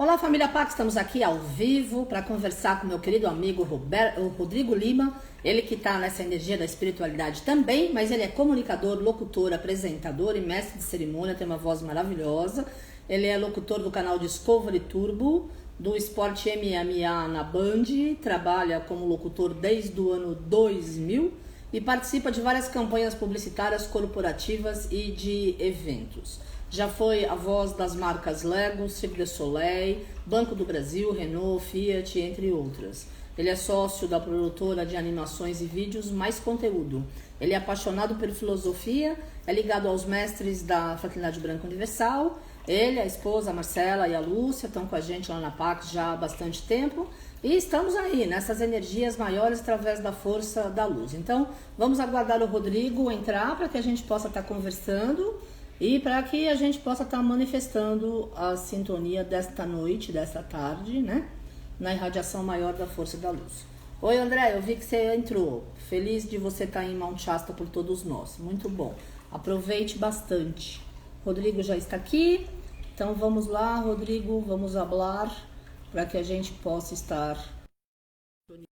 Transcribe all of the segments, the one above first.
Olá, família Pax, estamos aqui ao vivo para conversar com meu querido amigo o Rodrigo Lima, ele que está nessa energia da espiritualidade também, mas ele é comunicador, locutor, apresentador e mestre de cerimônia, tem uma voz maravilhosa. Ele é locutor do canal Discovery Turbo, do Esporte MMA na Band, trabalha como locutor desde o ano 2000 e participa de várias campanhas publicitárias, corporativas e de eventos. Já foi a voz das marcas Lego, Cirque du Soleil, Banco do Brasil, Renault, Fiat, entre outras. Ele é sócio da produtora de animações e vídeos Mais Conteúdo. Ele é apaixonado por filosofia, é ligado aos mestres da Fraternidade Branca Universal. Ele, a esposa, a Marcela e a Lúcia estão com a gente lá na Pax já há bastante tempo. E estamos aí, nessas energias maiores através da força da luz. Então, vamos aguardar o Rodrigo entrar para que a gente possa estar conversando e para que a gente possa estar manifestando a sintonia desta noite, desta tarde, né? Na irradiação maior da força da luz. Oi, André, eu vi que você entrou. Feliz de você estar em Mount Shasta por todos nós. Muito bom. Aproveite bastante. Rodrigo já está aqui. Então vamos lá, Rodrigo, vamos falar para que a gente possa estar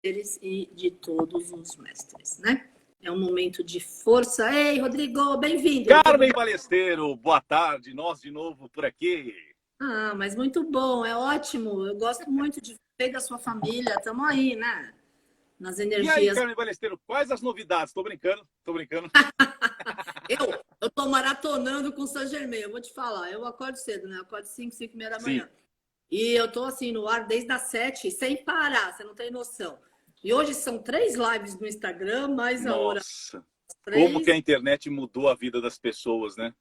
deles e de todos os mestres, né? É um momento de força. Ei, Rodrigo, bem-vindo. Carmen Balesteiro, boa tarde. Nós de novo por aqui. Ah, mas muito bom, é ótimo. Eu gosto muito de ver da sua família. Estamos aí, né? Nas energias. E aí, Carmen Balesteiro, quais as novidades? Tô brincando, tô brincando. Eu tô maratonando com o Saint Germain, eu vou te falar. Eu acordo cedo, né? Eu acordo 5, 5 e meia da manhã. Sim. E eu tô assim no ar desde as 7, sem parar, você não tem noção. E hoje são 3 lives no Instagram, mais a hora. Nossa, 3. como que a internet mudou a vida das pessoas, né?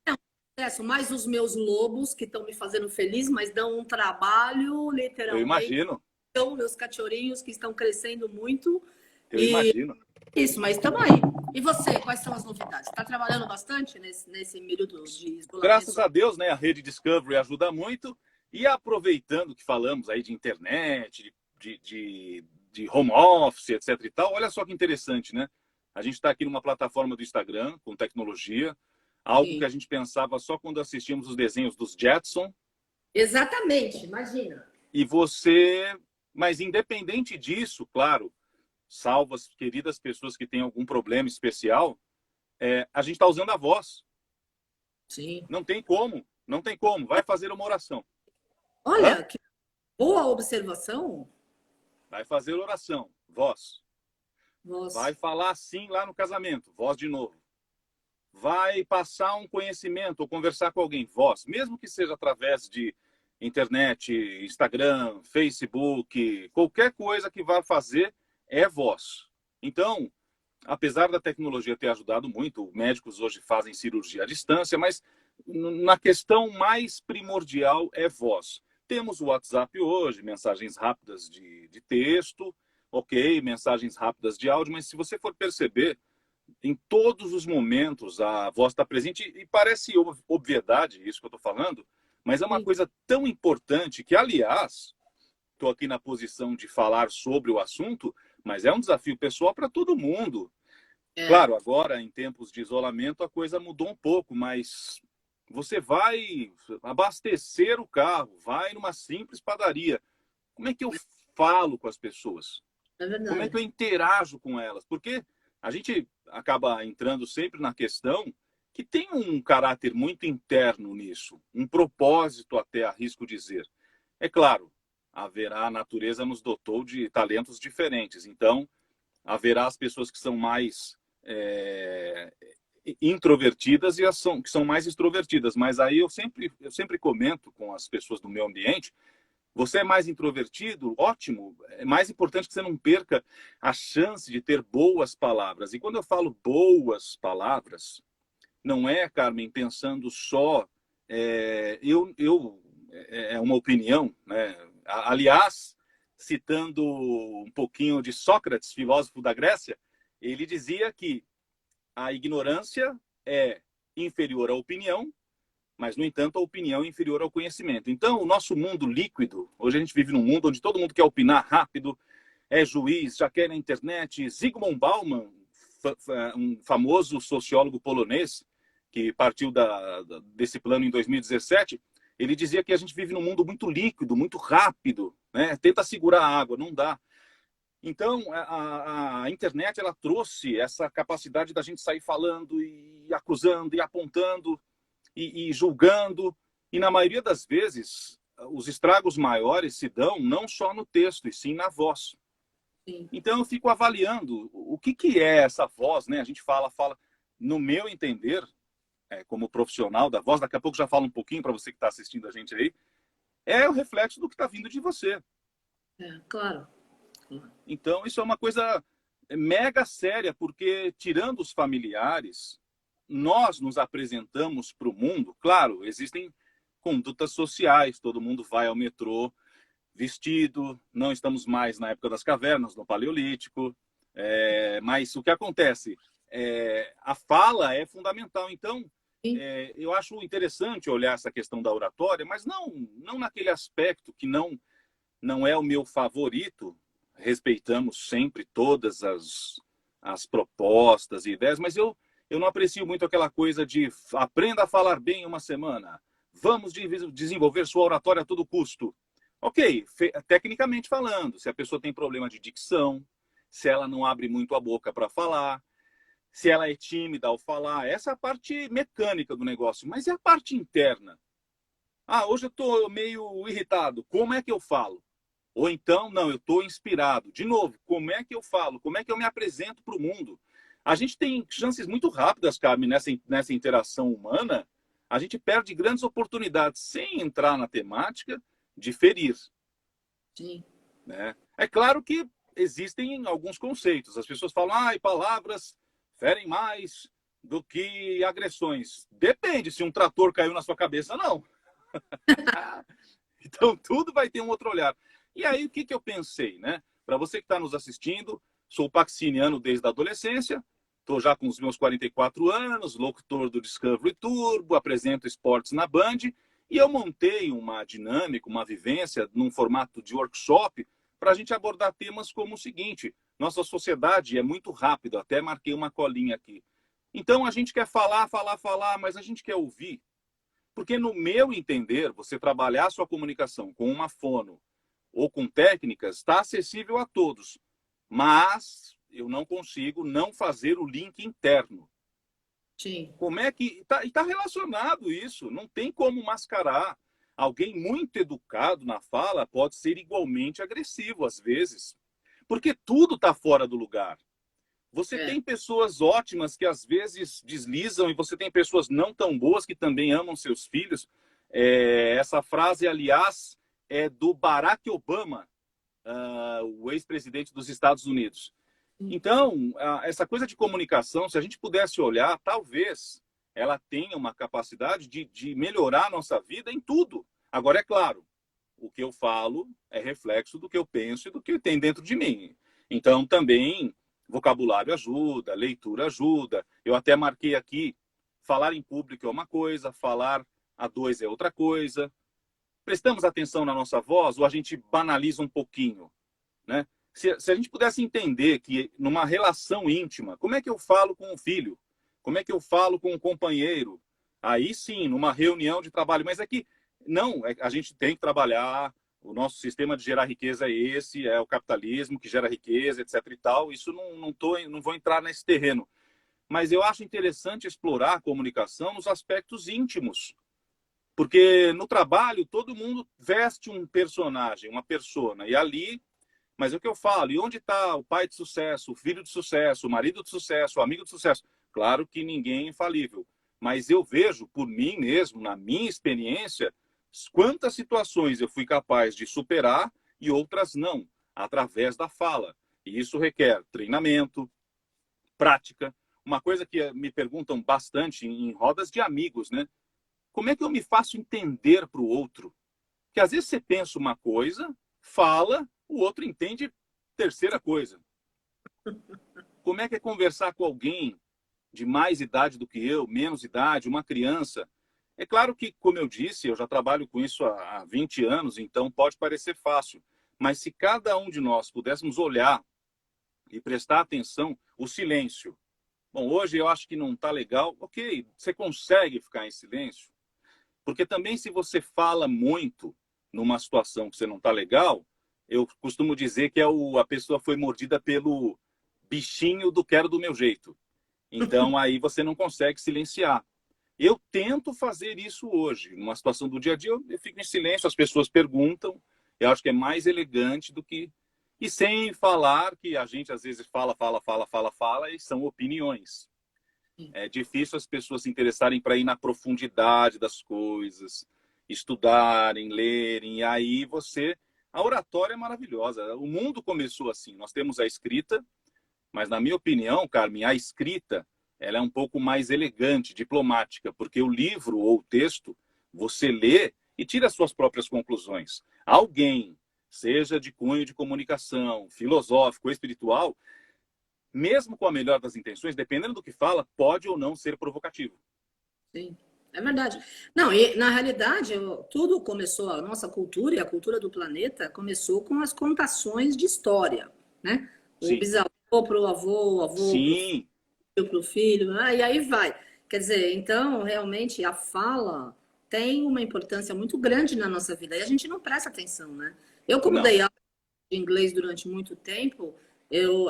Mais os meus lobos, que estão me fazendo feliz, mas dão um trabalho, Eu literalmente. imagino. Então, meus cachorrinhos que estão crescendo muito. Eu imagino. Isso, mas estamos aí. E você, quais são as novidades? Está trabalhando bastante nesse período de isolamento? Graças a Deus, né? A rede Discovery ajuda muito. E aproveitando que falamos aí de internet, de home office, etc e tal, olha só que interessante, né? A gente está aqui numa plataforma do Instagram, com tecnologia, algo Sim. que a gente pensava só quando assistíamos os desenhos dos Jetson. Exatamente, imagina. E você... Mas independente disso, claro, salvo as queridas pessoas que têm algum problema especial, a gente está usando a voz. Sim. Não tem como, não tem como. Vai fazer uma oração. Olha, que boa observação. Vai fazer oração, voz. Nossa. Vai falar assim lá no casamento, voz de novo. Vai passar um conhecimento ou conversar com alguém, voz. Mesmo que seja através de internet, Instagram, Facebook, qualquer coisa que vá fazer é voz. Então, apesar da tecnologia ter ajudado muito, médicos hoje fazem cirurgia à distância, mas na questão mais primordial é voz. Temos o WhatsApp hoje, mensagens rápidas de texto, ok, mensagens rápidas de áudio, mas se você for perceber, em todos os momentos a voz está presente e parece obviedade isso que eu estou falando, mas é uma coisa tão importante que, aliás, estou aqui na posição de falar sobre o assunto, mas é um desafio pessoal para todo mundo. Claro, agora, em tempos de isolamento, a coisa mudou um pouco, mas você vai abastecer o carro, vai numa simples padaria. Como é que eu falo com as pessoas? É verdade. Como é que eu interajo com elas? Porque a gente acaba entrando sempre na questão que tem um caráter muito interno nisso, um propósito até, arrisco dizer. É claro, a natureza nos dotou de talentos diferentes, então haverá as pessoas que são mais introvertidas e as que são mais extrovertidas. Mas aí eu sempre comento com as pessoas do meu ambiente, você é mais introvertido? Ótimo. É mais importante que você não perca a chance de ter boas palavras. E quando eu falo boas palavras, não é, Carmen, pensando só... é uma opinião, né? Aliás, citando um pouquinho de Sócrates, filósofo da Grécia, ele dizia que a ignorância é inferior à opinião, mas, no entanto, a opinião é inferior ao conhecimento. Então, o nosso mundo líquido, hoje a gente vive num mundo onde todo mundo quer opinar rápido, é juiz, já quer na internet. Zygmunt Bauman, um famoso sociólogo polonês, que partiu desse plano em 2017, Ele dizia que a gente vive num mundo muito líquido, muito rápido, né? Tenta segurar a água, não dá. Então, a internet ela trouxe essa capacidade da gente sair falando e acusando e apontando e julgando. E na maioria das vezes, os estragos maiores se dão não só no texto, e sim na voz. Sim. Então, eu fico avaliando o que é essa voz, né? A gente fala, no meu entender, como profissional da voz, daqui a pouco já falo um pouquinho para você que está assistindo a gente aí, é o reflexo do que está vindo de você. Claro. Então, isso é uma coisa mega séria, porque tirando os familiares, nós nos apresentamos para o mundo. Claro, existem condutas sociais, todo mundo vai ao metrô vestido, não estamos mais na época das cavernas, no Paleolítico, mas o que acontece? A fala é fundamental. Então, eu acho interessante olhar essa questão da oratória, mas não naquele aspecto que não é o meu favorito. Respeitamos sempre todas as propostas e ideias, mas eu não aprecio muito aquela coisa de aprenda a falar bem em uma semana, vamos desenvolver sua oratória a todo custo. Ok, tecnicamente falando, se a pessoa tem problema de dicção, se ela não abre muito a boca para falar, se ela é tímida ao falar, essa é a parte mecânica do negócio, mas e a parte interna? Ah, hoje eu estou meio irritado, como é que eu falo? Ou então, não, eu estou inspirado. De novo, como é que eu falo? Como é que eu me apresento para o mundo? A gente tem chances muito rápidas, Carmen, nessa interação humana. A gente perde grandes oportunidades sem entrar na temática de ferir. Sim. Né? É claro que existem alguns conceitos. As pessoas falam, palavras ferem mais do que agressões. Depende se um trator caiu na sua cabeça, não. Então, tudo vai ter um outro olhar. E aí, o que eu pensei, né? Para você que está nos assistindo, sou paxiniano desde a adolescência, estou já com os meus 44 anos, locutor do Discovery Turbo, apresento esportes na Band, e eu montei uma dinâmica, uma vivência, num formato de workshop, para a gente abordar temas como o seguinte: nossa sociedade é muito rápida, até marquei uma colinha aqui. Então, a gente quer falar, mas a gente quer ouvir. Porque, no meu entender, você trabalhar a sua comunicação com uma fono ou com técnicas está acessível a todos. Mas eu não consigo não fazer o link interno. Sim. Como é que... Está relacionado isso. Não tem como mascarar. Alguém muito educado na fala pode ser igualmente agressivo, às vezes. Porque tudo está fora do lugar. Você tem pessoas ótimas que às vezes deslizam e você tem pessoas não tão boas que também amam seus filhos. Essa frase, aliás, é do Barack Obama, o ex-presidente dos Estados Unidos. Então, essa coisa de comunicação, se a gente pudesse olhar, talvez ela tenha uma capacidade de melhorar a nossa vida em tudo. Agora, é claro, o que eu falo é reflexo do que eu penso e do que tem dentro de mim. Então, também... vocabulário ajuda, leitura ajuda. Eu até marquei aqui, falar em público é uma coisa, falar a dois é outra coisa. Prestamos atenção na nossa voz ou a gente banaliza um pouquinho? Né? Se a gente pudesse entender que numa relação íntima, como é que eu falo com o filho? Como é que eu falo com o companheiro? Aí sim, numa reunião de trabalho. Mas é que não, a gente tem que trabalhar. O nosso sistema de gerar riqueza é esse, é o capitalismo que gera riqueza, etc. e tal. Isso não vou entrar nesse terreno. Mas eu acho interessante explorar a comunicação nos aspectos íntimos. Porque no trabalho todo mundo veste um personagem, uma persona. E ali, mas é o que eu falo, e onde está o pai de sucesso, o filho de sucesso, o marido de sucesso, o amigo de sucesso? Claro que ninguém é infalível. Mas eu vejo por mim mesmo, na minha experiência, quantas situações eu fui capaz de superar e outras não, através da fala. E isso requer treinamento, prática. Uma coisa que me perguntam bastante em rodas de amigos, né? Como é que eu me faço entender para o outro? Que às vezes você pensa uma coisa, fala, o outro entende terceira coisa. Como é que é conversar com alguém de mais idade do que eu, menos idade, uma criança? É claro que, como eu disse, eu já trabalho com isso há 20 anos, então pode parecer fácil. Mas se cada um de nós pudéssemos olhar e prestar atenção, o silêncio. Bom, hoje eu acho que não está legal. Ok, você consegue ficar em silêncio? Porque também se você fala muito numa situação que você não está legal, eu costumo dizer que a pessoa foi mordida pelo bichinho do quero do meu jeito. Então aí você não consegue silenciar. Eu tento fazer isso hoje. Numa situação do dia a dia, eu fico em silêncio, as pessoas perguntam. Eu acho que é mais elegante do que... E sem falar que a gente às vezes fala, e são opiniões. É difícil as pessoas se interessarem para ir na profundidade das coisas, estudarem, lerem, e aí você... A oratória é maravilhosa. O mundo começou assim. Nós temos a escrita, mas na minha opinião, Carmen, a escrita ela é um pouco mais elegante, diplomática, porque o livro ou o texto você lê e tira as suas próprias conclusões. Alguém, seja de cunho de comunicação, filosófico ou espiritual, mesmo com a melhor das intenções, dependendo do que fala, pode ou não ser provocativo. Sim, é verdade. Não, e na realidade, tudo começou, a nossa cultura e a cultura do planeta começou com as contações de história, né? O Sim. bisavô para o avô, o avô Sim. para o filho, e aí vai. Quer dizer, então, realmente, a fala tem uma importância muito grande na nossa vida e a gente não presta atenção, né? Eu, como Não. dei aula de inglês durante muito tempo,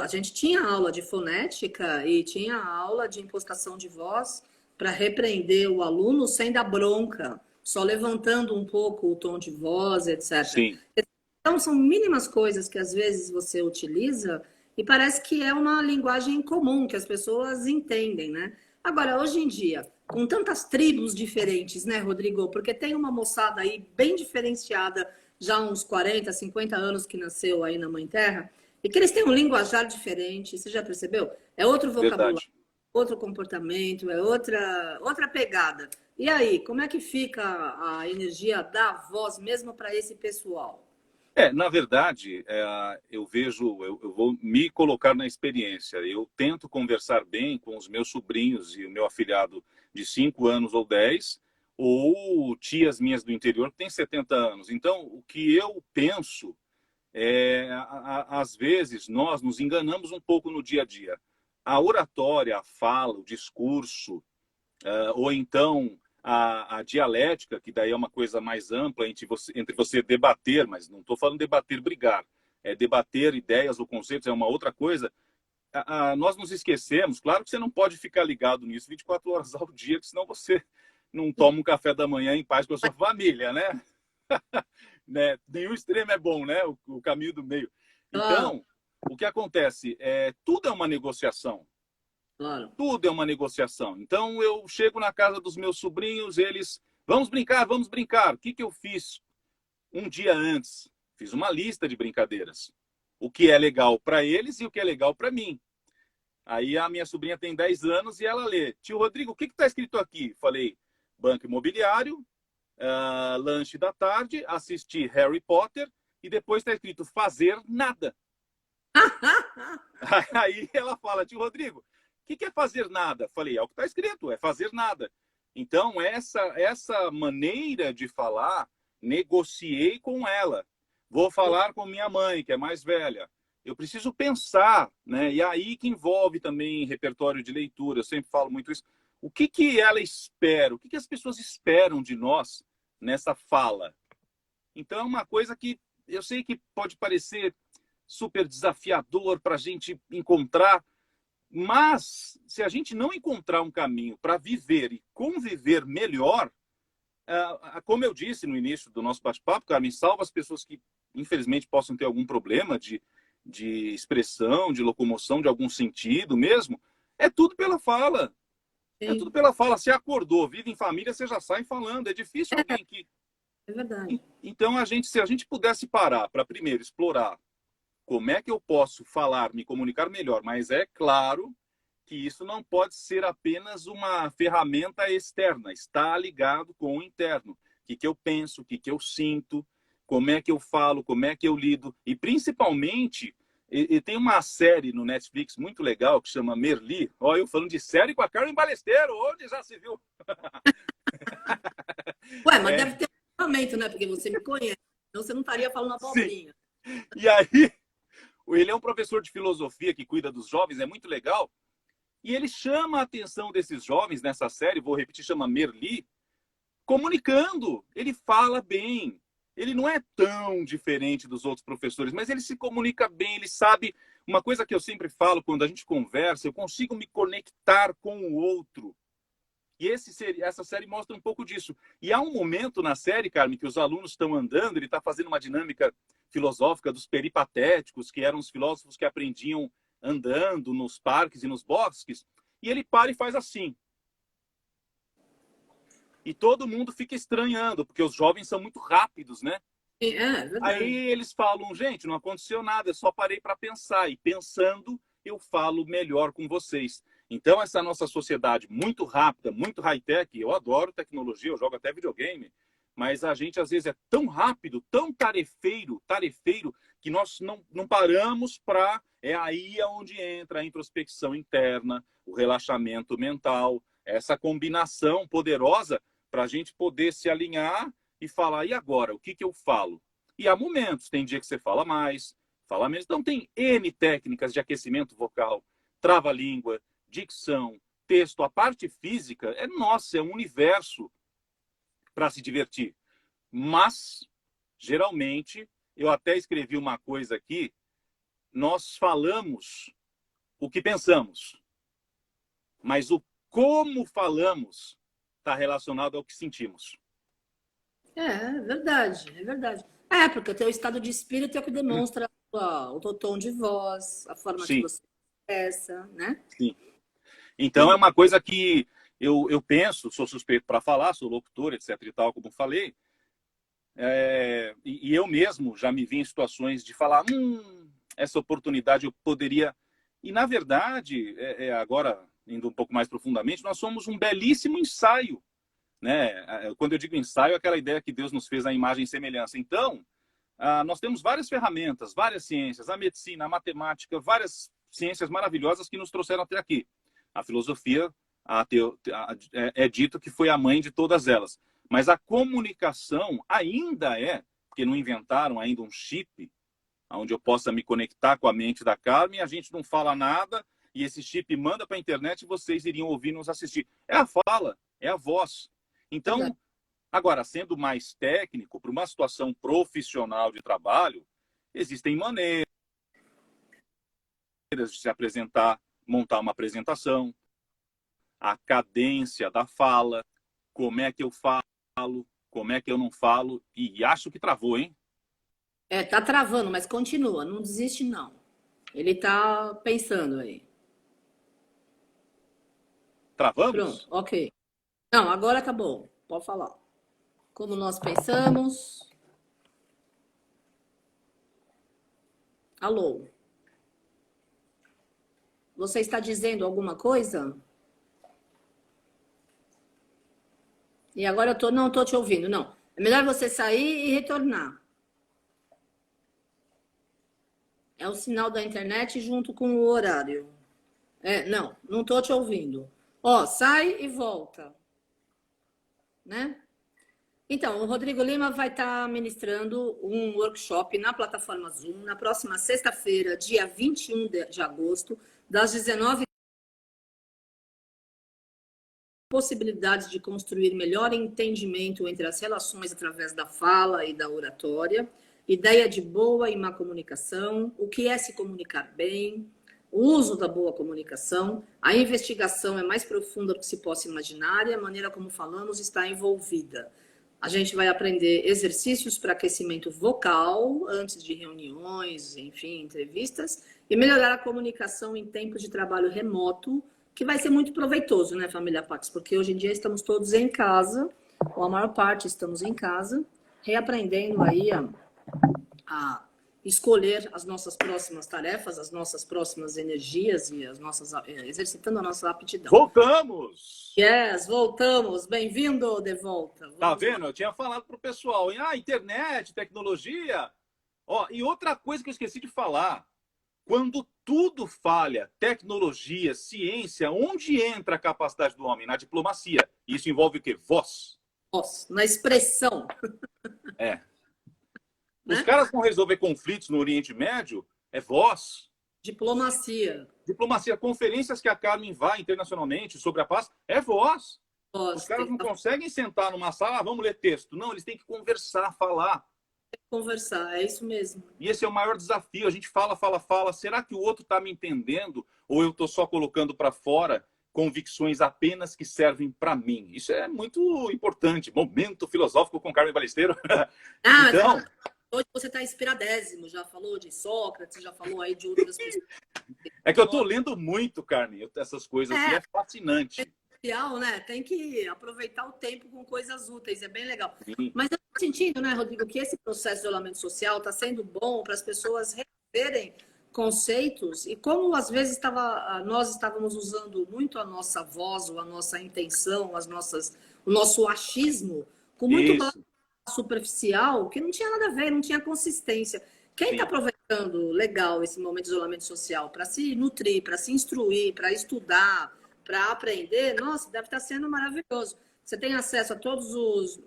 a gente tinha aula de fonética e tinha aula de impostação de voz para repreender o aluno sem dar bronca, só levantando um pouco o tom de voz, etc. Sim. Então, são mínimas coisas que às vezes você utiliza e parece que é uma linguagem comum, que as pessoas entendem, né? Agora, hoje em dia, com tantas tribos diferentes, né, Rodrigo? Porque tem uma moçada aí bem diferenciada, já há uns 40, 50 anos que nasceu aí na Mãe Terra, e que eles têm um linguajar diferente, você já percebeu? É outro vocabulário, Verdade. outro comportamento, é outra pegada. E aí, como é que fica a energia da voz mesmo para esse pessoal? Na verdade, eu vejo, eu vou me colocar na experiência. Eu tento conversar bem com os meus sobrinhos e o meu afilhado de 5 anos ou 10, ou tias minhas do interior que têm 70 anos. Então, o que eu penso às vezes, nós nos enganamos um pouco no dia a dia. A oratória, a fala, o discurso, ou então a dialética, que daí é uma coisa mais ampla entre você debater, mas não estou falando debater, brigar, é debater ideias ou conceitos, é uma outra coisa. Nós nos esquecemos, claro que você não pode ficar ligado nisso 24 horas ao dia, porque senão você não toma um café da manhã em paz com a sua família, né? Né? Nenhum extremo é bom, né? O caminho do meio. Claro, Então, o que acontece? Tudo é uma negociação. claro. Tudo é uma negociação. Então, eu chego na casa dos meus sobrinhos, eles... Vamos brincar, vamos brincar. O que eu fiz um dia antes? Fiz uma lista de brincadeiras. O que é legal para eles e o que é legal para mim. Aí a minha sobrinha tem 10 anos e ela lê. Tio Rodrigo, o que está escrito aqui? Falei, banco imobiliário, lanche da tarde, assistir Harry Potter e depois está escrito fazer nada. Aí ela fala, tio Rodrigo, o que é fazer nada? Falei, é o que está escrito, é fazer nada. Então, essa maneira de falar, negociei com ela. Vou falar com minha mãe, que é mais velha. Eu preciso pensar, né? E aí que envolve também repertório de leitura. Eu sempre falo muito isso. O que ela espera? O que as pessoas esperam de nós nessa fala? Então, é uma coisa que eu sei que pode parecer super desafiador para a gente encontrar, mas se a gente não encontrar um caminho para viver e conviver melhor, como eu disse no início do nosso bate-papo, Carmen, salva as pessoas que, infelizmente, possam ter algum problema de expressão, de locomoção, de algum sentido mesmo, é tudo pela fala. É tudo Sim, pela fala. Você acordou, vive em família, você já sai falando. É difícil alguém que... é verdade. Então, se a gente pudesse parar para primeiro explorar como é que eu posso falar, me comunicar melhor, mas é claro que isso não pode ser apenas uma ferramenta externa, está ligado com o interno. O que eu penso, o que eu sinto, como é que eu falo, como é que eu lido. E principalmente, e tem uma série no Netflix muito legal que chama Merli. Olha, eu falando de série com a Karen Balesteiro, onde já se viu? Ué, mas deve ter um momento, né? Porque você me conhece, senão você não estaria falando Sim. abobrinha. E aí, ele é um professor de filosofia que cuida dos jovens, é muito legal. E ele chama a atenção desses jovens nessa série, vou repetir, chama Merli, comunicando. Ele fala bem. Ele não é tão diferente dos outros professores, mas ele se comunica bem, ele sabe. Uma coisa que eu sempre falo quando a gente conversa, eu consigo me conectar com o outro. E essa série mostra um pouco disso. E há um momento na série, Carmen, que os alunos estão andando, ele está fazendo uma dinâmica filosófica dos peripatéticos, que eram os filósofos que aprendiam andando nos parques e nos bosques, e ele para e faz assim. E todo mundo fica estranhando, porque os jovens são muito rápidos, né? Aí eles falam, gente, não aconteceu nada, eu só parei para pensar. E pensando, eu falo melhor com vocês. Então, essa nossa sociedade muito rápida, muito high-tech, eu adoro tecnologia, eu jogo até videogame, mas a gente, às vezes, é tão rápido, tão tarefeiro, que nós não paramos para... É aí onde entra a introspecção interna, o relaxamento mental, essa combinação poderosa para a gente poder se alinhar e falar, e agora? O que eu falo? E há momentos, tem dia que você fala mais, fala menos. Então, tem N técnicas de aquecimento vocal, trava-língua, dicção, texto. A parte física é nossa, é um universo para se divertir. Mas, geralmente, eu até escrevi uma coisa aqui, nós falamos o que pensamos, mas o como falamos está relacionado ao que sentimos. É verdade, é verdade. Porque o teu estado de espírito é o que demonstra o teu tom de voz, a forma que você expressa, né? Sim. Então, é uma coisa que eu penso, sou suspeito para falar, sou locutor, etc e tal, como falei, e eu mesmo já me vi em situações de falar, essa oportunidade eu poderia... E, na verdade, agora, indo um pouco mais profundamente, nós somos um belíssimo ensaio, né? Quando eu digo ensaio, é aquela ideia que Deus nos fez à imagem e semelhança. Então, nós temos várias ferramentas, várias ciências, a medicina, a matemática, várias ciências maravilhosas que nos trouxeram até aqui. A filosofia é dito que foi a mãe de todas elas. Mas a comunicação ainda porque não inventaram ainda um chip onde eu possa me conectar com a mente da Carmen, a gente não fala nada e esse chip manda para a internet e vocês iriam ouvir e nos assistir. É a fala, é a voz. Então, agora, sendo mais técnico, para uma situação profissional de trabalho, existem maneiras de se apresentar, montar uma apresentação, a cadência da fala, como é que eu falo, como é que eu não falo, e acho que travou, hein? Tá travando, mas continua, não desiste não. Ele tá pensando aí. Travamos? Pronto, ok. Não, agora acabou, pode falar. Como nós pensamos. Alô? Você está dizendo alguma coisa? E agora eu não tô te ouvindo, não. É melhor você sair e retornar. É o sinal da internet junto com o horário. Não tô te ouvindo. Sai e volta. Né? Então, o Rodrigo Lima vai estar ministrando um workshop na plataforma Zoom na próxima sexta-feira, dia 21 de agosto, das 19h. Possibilidades de construir melhor entendimento entre as relações através da fala e da oratória, ideia de boa e má comunicação, o que é se comunicar bem, o uso da boa comunicação, a investigação é mais profunda do que se possa imaginar e a maneira como falamos está envolvida. A gente vai aprender exercícios para aquecimento vocal antes de reuniões, enfim, entrevistas, e melhorar a comunicação em tempos de trabalho remoto, que vai ser muito proveitoso, né, família Pax? Porque hoje em dia estamos todos em casa, ou a maior parte estamos em casa, reaprendendo aí a escolher as nossas próximas tarefas, as nossas próximas energias e exercitando a nossa aptidão. Voltamos! Yes, voltamos. Bem-vindo de volta. Tá vendo? Eu tinha falado pro pessoal, internet, tecnologia. E outra coisa que eu esqueci de falar. Quando tudo falha, tecnologia, ciência, onde entra a capacidade do homem? Na diplomacia. Isso envolve o quê? Voz. Voz, na expressão. Os caras vão resolver conflitos no Oriente Médio, é voz. Diplomacia. Diplomacia. Conferências que a Carmen vai internacionalmente sobre a paz, é voz. Os caras não conseguem sentar numa sala, vamos ler texto. Não, eles têm que conversar, falar. Conversar, é isso mesmo. E esse é o maior desafio. A gente fala, fala, fala. Será que o outro está me entendendo? Ou eu estou só colocando para fora convicções apenas que servem para mim? Isso é muito importante. Momento filosófico com Carmen Balesteiro. Então, hoje você está inspiradésimo. Já falou de Sócrates, já falou aí de outras pessoas. É que eu estou lendo muito, Carmen, essas coisas. Assim, é fascinante. Né? Tem que aproveitar o tempo com coisas úteis, é bem legal. Sim. Mas eu tô sentindo, né, Rodrigo, que esse processo de isolamento social está sendo bom para as pessoas reverem conceitos e como às vezes nós estávamos usando muito a nossa voz ou a nossa intenção, o nosso achismo com muito superficial, que não tinha nada a ver, não tinha consistência. Quem está aproveitando legal esse momento de isolamento social para se nutrir, para se instruir, para estudar, para aprender, nossa, deve estar sendo maravilhoso. Você tem acesso a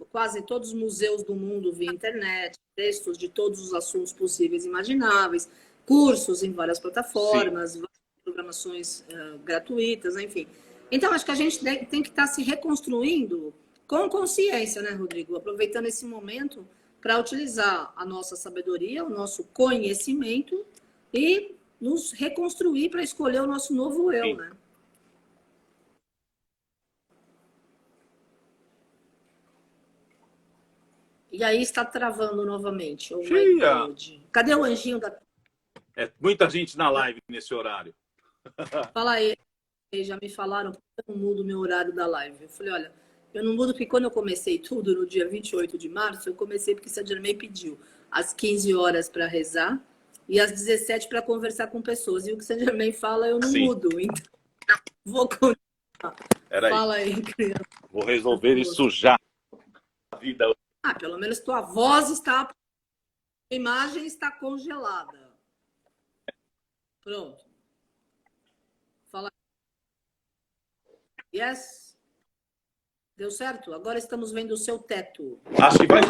quase todos os museus do mundo via internet, textos de todos os assuntos possíveis e imagináveis, cursos em várias plataformas, programações gratuitas, enfim. Então, acho que a gente tem que estar se reconstruindo com consciência, né, Rodrigo? Aproveitando esse momento para utilizar a nossa sabedoria, o nosso conhecimento e nos reconstruir para escolher o nosso novo eu, né? E aí está travando novamente. Cadê o anjinho da... Muita gente na live nesse horário. Fala aí. Já me falaram que eu não mudo o meu horário da live. Eu falei, olha, eu não mudo porque quando eu comecei tudo, no dia 28 de março, eu comecei porque a Germain pediu às 15 horas para rezar e às 17 para conversar com pessoas. E o que a Germain fala, eu não mudo. Então, vou continuar. Fala aí, criança. Vou resolver isso já. A vida. Pelo menos tua voz está... A imagem está congelada. Pronto. Fala. Yes? Deu certo? Agora estamos vendo o seu teto. Acho que vai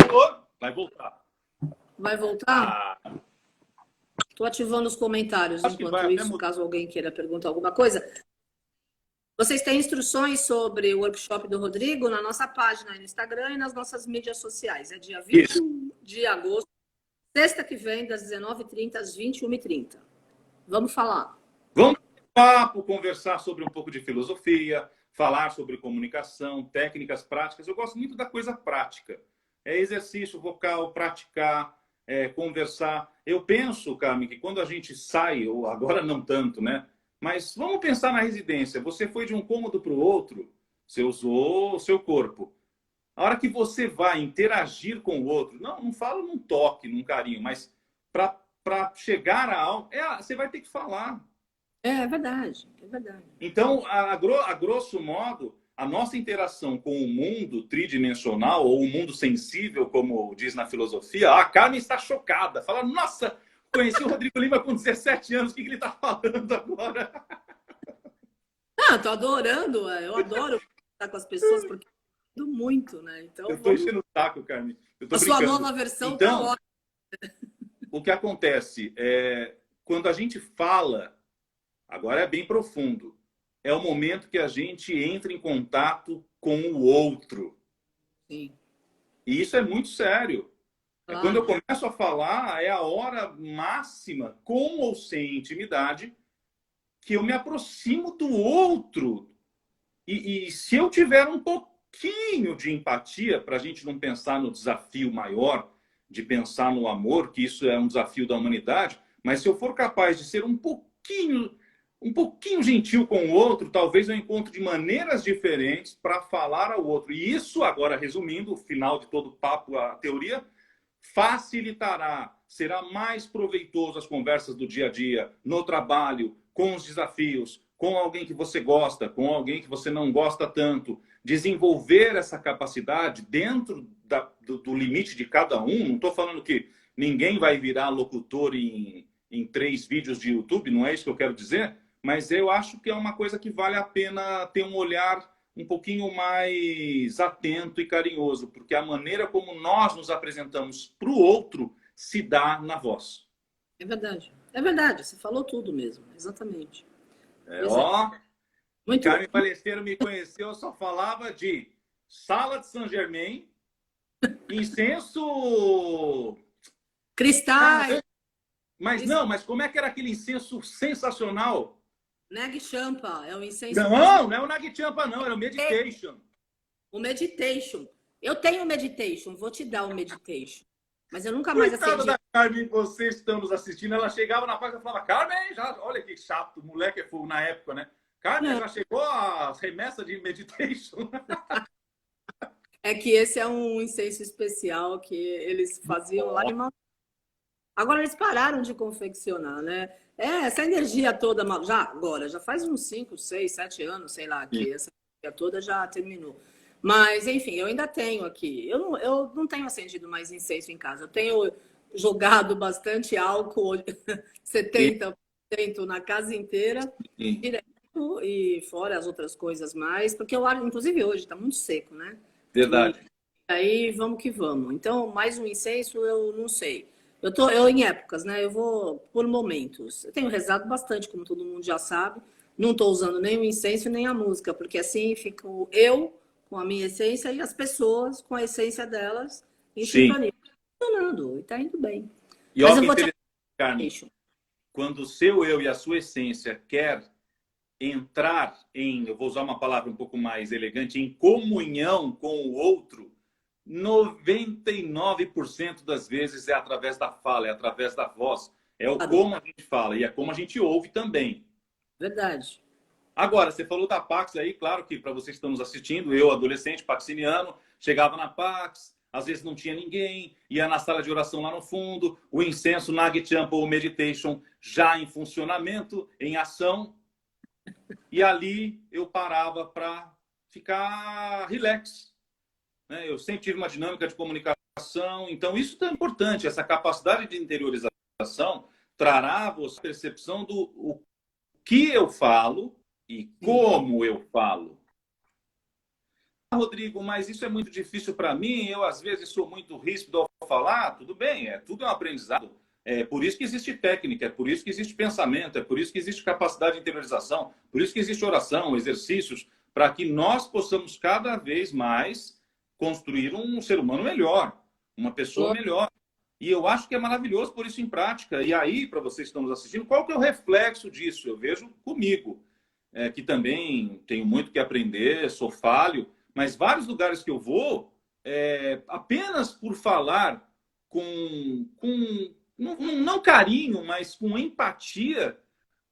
voltar. Vai voltar? Estou ativando os comentários enquanto isso, caso alguém queira perguntar alguma coisa. Vocês têm instruções sobre o workshop do Rodrigo na nossa página no Instagram e nas nossas mídias sociais. É dia 21 de agosto, sexta que vem, das 19h30 às 21h30. Vamos falar. Vamos papo, conversar sobre um pouco de filosofia, falar sobre comunicação, técnicas práticas. Eu gosto muito da coisa prática. É exercício vocal, praticar, conversar. Eu penso, Carmen, que quando a gente sai, ou agora não tanto, né? Mas vamos pensar na residência. Você foi de um cômodo para o outro, você usou o seu corpo. A hora que você vai interagir com o outro, não falo num toque, num carinho, mas para chegar a algo, você vai ter que falar. É verdade, é verdade. Então, a grosso modo, a nossa interação com o mundo tridimensional, ou o mundo sensível, como diz na filosofia, a Carmen está chocada. Fala, nossa, conheci o Rodrigo Lima com 17 anos, o que ele está falando agora? Tô adorando, eu adoro estar com as pessoas, porque eu muito, né? Então, eu estou enchendo o saco, Carmen. A sua nova versão então, ótima. O que acontece é, quando a gente fala, agora é bem profundo, é o momento que a gente entra em contato com o outro. Sim. E isso é muito sério. Claro. Quando eu começo a falar, é a hora máxima, com ou sem intimidade, que eu me aproximo do outro. E se eu tiver um pouquinho de empatia, para a gente não pensar no desafio maior, de pensar no amor, que isso é um desafio da humanidade, mas se eu for capaz de ser um pouquinho gentil com o outro, talvez eu encontre de maneiras diferentes para falar ao outro. E isso, agora resumindo, o final de todo o papo, a teoria, facilitará, será mais proveitoso as conversas do dia a dia, no trabalho, com os desafios, com alguém que você gosta, com alguém que você não gosta tanto. Desenvolver essa capacidade dentro do limite de cada um. Não estou falando que ninguém vai virar locutor em 3 vídeos de YouTube, não é isso que eu quero dizer, mas eu acho que é uma coisa que vale a pena ter um olhar um pouquinho mais atento e carinhoso, porque a maneira como nós nos apresentamos para o outro se dá na voz. É verdade, você falou tudo mesmo, exatamente. Muito. Carmen Balesteiro me conheceu, eu só falava de sala de Saint-Germain, incenso... Cristais, Mas não, mas como é que era aquele incenso sensacional? Neg Champa, é o incenso. Não, não é o Nag Champa, não, era o Meditation. O Meditation. Eu tenho o Meditation, vou te dar o Meditation. Mas eu nunca mais Coitada acendi. da Carmen, vocês estão nos assistindo, ela chegava na página e falava, Carmen, já, olha que chato, o moleque é fogo na época, né? Carmen, Não. já chegou a remessa de Meditation? É que esse é um incenso especial que eles faziam lá em Manaus. Agora eles pararam de confeccionar, né? Essa energia toda, já faz uns 5, 6, 7 anos, sei lá, que essa energia toda já terminou. Mas, enfim, eu ainda tenho aqui. Eu não tenho acendido mais incenso em casa. Eu tenho jogado bastante álcool, 70% na casa inteira, direto, e fora as outras coisas mais, porque o ar, inclusive hoje, está muito seco, né? Verdade. E aí, vamos que vamos. Então, mais um incenso, eu não sei. Eu em épocas, né? Eu vou por momentos. Eu tenho rezado bastante, como todo mundo já sabe. Não estou usando nem o incenso nem a música, porque assim fico eu com a minha essência e as pessoas com a essência delas em sintonia. Está funcionando e está indo bem. E Mas olha eu que vou te interessante, Carmen, quando o seu eu e a sua essência quer entrar em, eu vou usar uma palavra um pouco mais elegante, em comunhão com o outro, 99% das vezes é através da fala, é através da voz. É o como a gente fala e é como a gente ouve também. Verdade. Agora, você falou da Pax aí, claro que para vocês que estão nos assistindo, eu, adolescente, paxiniano, chegava na Pax, às vezes não tinha ninguém, ia na sala de oração lá no fundo, o incenso Nag Champa ou Meditation já em funcionamento, em ação, e ali eu parava para ficar relax. Eu sempre tive uma dinâmica de comunicação, então isso é importante, essa capacidade de interiorização trará a você a percepção do o que eu falo e como eu falo. Rodrigo, mas isso é muito difícil para mim, eu às vezes sou muito ríspido ao falar, tudo bem, tudo é um aprendizado. É por isso que existe técnica, é por isso que existe pensamento, é por isso que existe capacidade de interiorização, por isso que existe oração, exercícios, para que nós possamos cada vez mais construir um ser humano melhor, uma pessoa melhor. E eu acho que é maravilhoso pôr isso em prática. E aí, para vocês que estão nos assistindo, qual que é o reflexo disso? Eu vejo comigo, que também tenho muito que aprender, sou falho, mas vários lugares que eu vou, apenas por falar com não carinho, mas com empatia,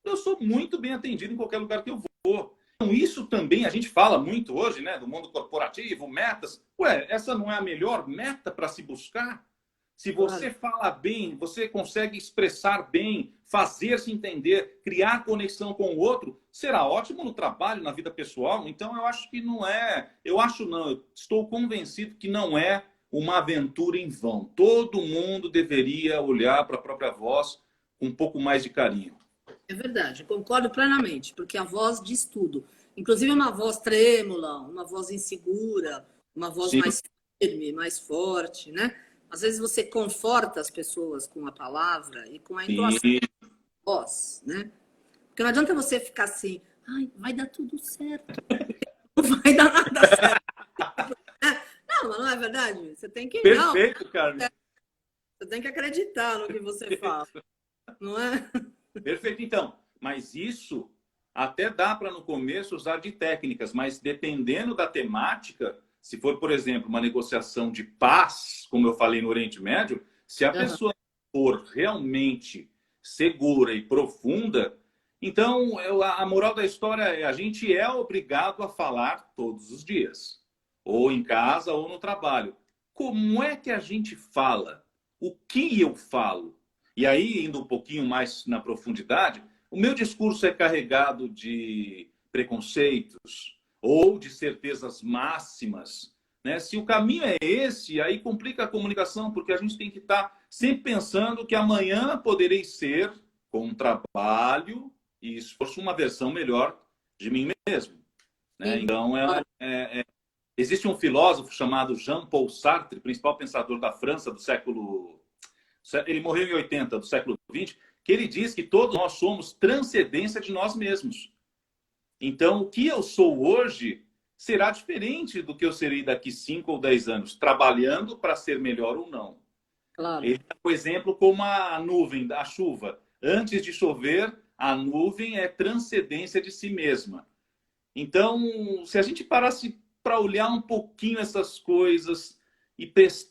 eu sou muito bem atendido em qualquer lugar que eu vou. Então, isso também, a gente fala muito hoje, né, do mundo corporativo, metas. Ué, essa não é a melhor meta para se buscar? Se você fala bem, você consegue expressar bem, fazer-se entender, criar conexão com o outro, será ótimo no trabalho, na vida pessoal. Então, eu acho que não é... Eu estou convencido que não é uma aventura em vão. Todo mundo deveria olhar para a própria voz com um pouco mais de carinho. É verdade, concordo plenamente, porque a voz diz tudo. Inclusive uma voz trêmula, uma voz insegura, uma voz mais firme, mais forte, né? Às vezes você conforta as pessoas com a palavra e com a entoação da voz, né? Porque não adianta você ficar assim, ai, vai dar tudo certo. Não vai dar nada certo. Não, mas não é verdade? Você tem que... Perfeito, Carmen. Você tem que acreditar no que você fala, não é? Perfeito, então. Mas isso até dá para, no começo, usar de técnicas, mas dependendo da temática, se for, por exemplo, uma negociação de paz, como eu falei no Oriente Médio, se a pessoa for realmente segura e profunda, então a moral da história é: a gente é obrigado a falar todos os dias, ou em casa ou no trabalho. Como é que a gente fala? O que eu falo? E aí, indo um pouquinho mais na profundidade, o meu discurso é carregado de preconceitos ou de certezas máximas, né? Se o caminho é esse, aí complica a comunicação, porque a gente tem que estar sempre pensando que amanhã poderei ser, com trabalho e esforço, uma versão melhor de mim mesmo, né? Então, existe um filósofo chamado Jean-Paul Sartre, principal pensador da França do século... Ele morreu em 80, do século XX, que ele diz que todos nós somos transcendência de nós mesmos. Então, o que eu sou hoje será diferente do que eu serei daqui 5 ou 10 anos, trabalhando para ser melhor ou não. Claro. Ele dá o exemplo como a nuvem, a chuva. Antes de chover, a nuvem é transcendência de si mesma. Então, se a gente parasse para olhar um pouquinho essas coisas e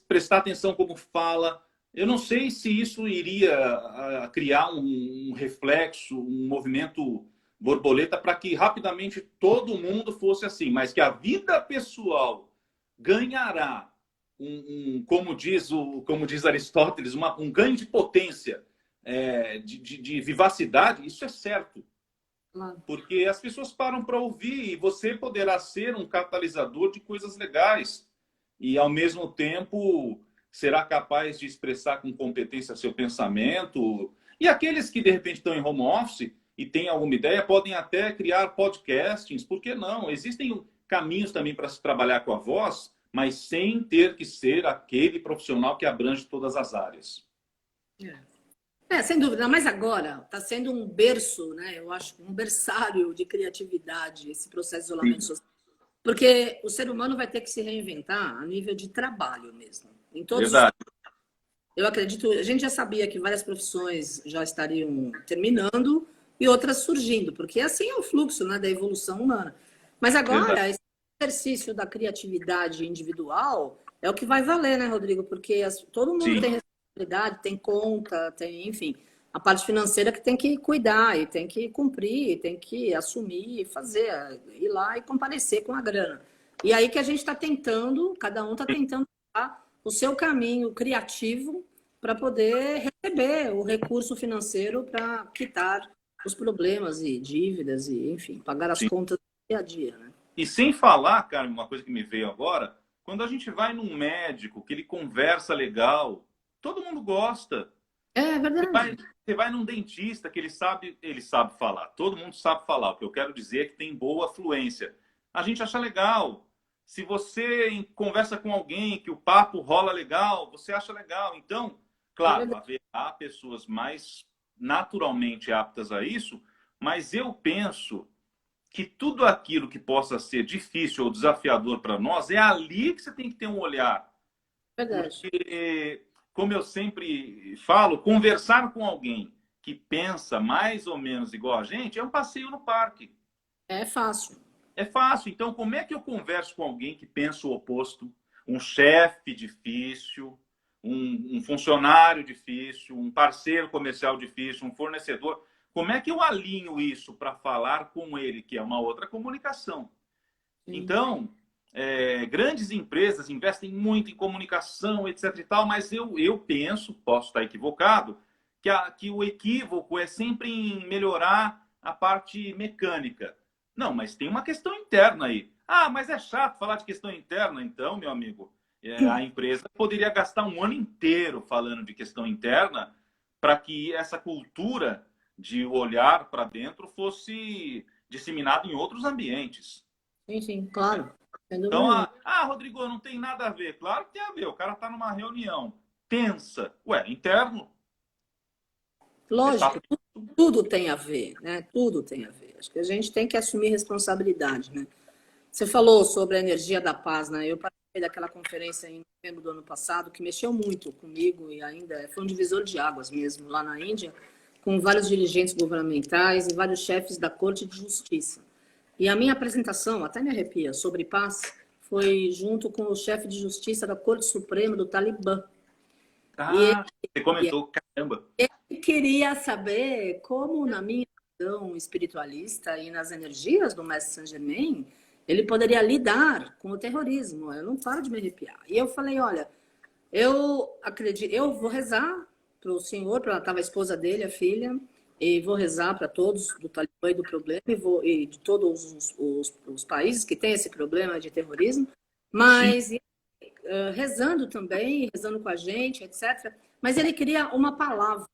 prestar atenção como fala, eu não sei se isso iria criar um reflexo, um movimento borboleta para que rapidamente todo mundo fosse assim, mas que a vida pessoal ganhará como diz Aristóteles, um ganho de potência, de vivacidade, isso é certo. Porque as pessoas param para ouvir e você poderá ser um catalisador de coisas legais e, ao mesmo tempo, será capaz de expressar com competência seu pensamento. E aqueles que, de repente, estão em home office e têm alguma ideia, podem até criar podcastings, por que não? Existem caminhos também para se trabalhar com a voz, mas sem ter que ser aquele profissional que abrange todas as áreas. Sem dúvida, mas agora está sendo um berço, né? Eu acho, um berçário de criatividade, esse processo de isolamento social. Porque o ser humano vai ter que se reinventar a nível de trabalho mesmo. Em todos Verdade. Eu acredito, a gente já sabia que várias profissões já estariam terminando e outras surgindo, porque assim é o fluxo, né, da evolução humana. Mas agora, verdade, esse exercício da criatividade individual é o que vai valer, né, Rodrigo? Porque todo mundo tem responsabilidade, tem conta, tem, enfim, a parte financeira que tem que cuidar e tem que cumprir, tem que assumir, fazer, ir lá e comparecer com a grana. E aí que a gente está tentando, cada um está tentando o seu caminho criativo para poder receber o recurso financeiro para quitar os problemas e dívidas e, enfim, pagar as contas do dia a dia, né? E sem falar, cara, uma coisa que me veio agora, quando a gente vai num médico, que ele conversa legal, todo mundo gosta. É verdade. Você vai num dentista que ele sabe falar. Todo mundo sabe falar. O que eu quero dizer é que tem boa fluência. A gente acha legal. Se você conversa com alguém que o papo rola legal, você acha legal. Então, claro, haverá pessoas mais naturalmente aptas a isso, mas eu penso que tudo aquilo que possa ser difícil ou desafiador para nós, é ali que você tem que ter um olhar. Verdade. Porque, como eu sempre falo, conversar com alguém que pensa mais ou menos igual a gente é um passeio no parque. É fácil. É fácil. Então, como é que eu converso com alguém que pensa o oposto? Um chefe difícil, um funcionário difícil, um parceiro comercial difícil, um fornecedor. Como é que eu alinho isso para falar com ele, que é uma outra comunicação? Sim. Então, grandes empresas investem muito em comunicação, etc. e tal, mas eu penso, posso estar equivocado, que o equívoco é sempre em melhorar a parte mecânica. Não, mas tem uma questão interna aí. Ah, mas é chato falar de questão interna, então, meu amigo. A empresa poderia gastar um ano inteiro falando de questão interna para que essa cultura de olhar para dentro fosse disseminada em outros ambientes. Sim, claro. Então, Rodrigo, não tem nada a ver. Claro que tem a ver. O cara está numa reunião tensa. Ué, interno. Lógico, tudo tem a ver, né? Tudo tem a ver. Acho que a gente tem que assumir responsabilidade, né? Você falou sobre a energia da paz, né? Eu participei daquela conferência em novembro do ano passado, que mexeu muito comigo e ainda foi um divisor de águas mesmo, lá na Índia, com vários dirigentes governamentais e vários chefes da Corte de Justiça. E a minha apresentação, até me arrepia, sobre paz, foi junto com o chefe de justiça da Corte Suprema do Talibã. Você comentou, caramba. Ele queria saber como, na minha visão espiritualista e nas energias do Mestre Saint-Germain, ele poderia lidar com o terrorismo. Eu não paro de me arrepiar. E eu falei, olha, eu acredito, eu vou rezar para o senhor, estava a esposa dele, a filha, e vou rezar para todos do Talibã e do problema, e de todos os países que têm esse problema de terrorismo, mas rezando também, rezando com a gente, etc. Mas ele queria uma palavra.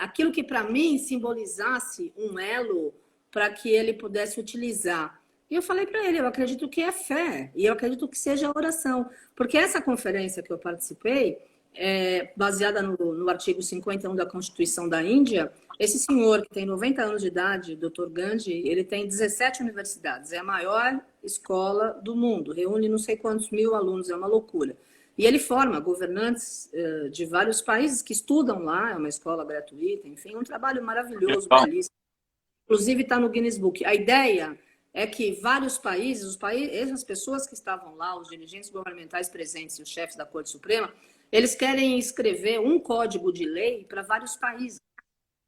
Aquilo que para mim simbolizasse um elo para que ele pudesse utilizar. E eu falei para ele, eu acredito que é fé, e eu acredito que seja oração. Porque essa conferência que eu participei, baseada no artigo 51 da Constituição da Índia. Esse senhor, que tem 90 anos de idade, Dr. Gandhi, ele tem 17 universidades, é a maior escola do mundo, reúne não sei quantos mil alunos, é uma loucura. E ele forma governantes de vários países que estudam lá, é uma escola gratuita, enfim, um trabalho maravilhoso, belíssimo. Inclusive está no Guinness Book. A ideia é que vários países, essas pessoas que estavam lá, os dirigentes governamentais presentes e os chefes da Corte Suprema, eles querem escrever um código de lei para vários países.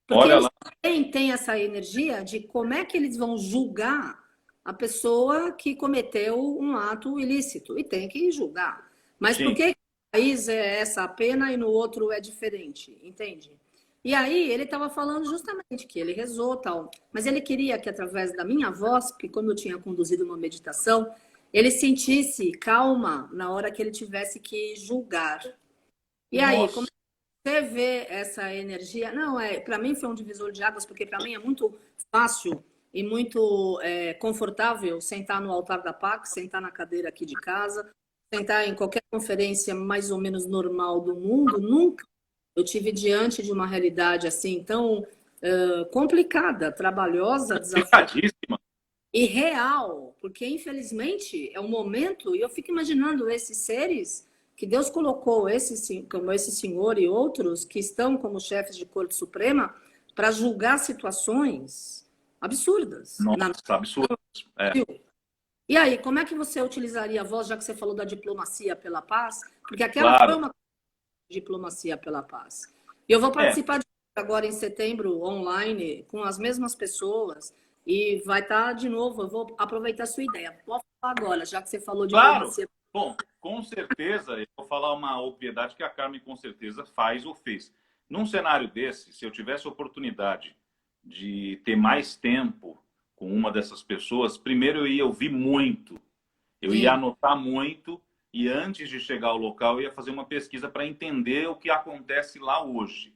Porque eles também têm essa energia de como é que eles vão julgar a pessoa que cometeu um ato ilícito. E tem que julgar. Mas por que no país é essa pena e no outro é diferente? Entende? E aí ele estava falando justamente que ele rezou tal, mas ele queria que através da minha voz, que como eu tinha conduzido uma meditação, ele sentisse calma na hora que ele tivesse que julgar. E aí, como você vê essa energia? Não, para mim foi um divisor de águas, porque para mim é muito fácil e muito confortável sentar no altar da Pax, sentar na cadeira aqui de casa, sentar em qualquer conferência mais ou menos normal do mundo. Nunca eu tive diante de uma realidade assim tão complicada, trabalhosa, desafiadíssima e real, porque infelizmente é um momento, e eu fico imaginando esses seres que Deus colocou, como esse senhor e outros que estão como chefes de Corte Suprema para julgar situações absurdas. Absurdas. E aí, como é que você utilizaria a voz, já que você falou da diplomacia pela paz? Porque aquela foi uma diplomacia pela paz. E eu vou participar agora em setembro, online, com as mesmas pessoas, e vai estar de novo, eu vou aproveitar a sua ideia. Pode falar agora, já que você falou de diplomacia. Bom, com certeza, eu vou falar uma obviedade que a Carmen com certeza faz ou fez. Num cenário desse, se eu tivesse a oportunidade de ter mais tempo com uma dessas pessoas, primeiro eu ia ouvir muito, eu ia anotar muito, e antes de chegar ao local, eu ia fazer uma pesquisa para entender o que acontece lá hoje.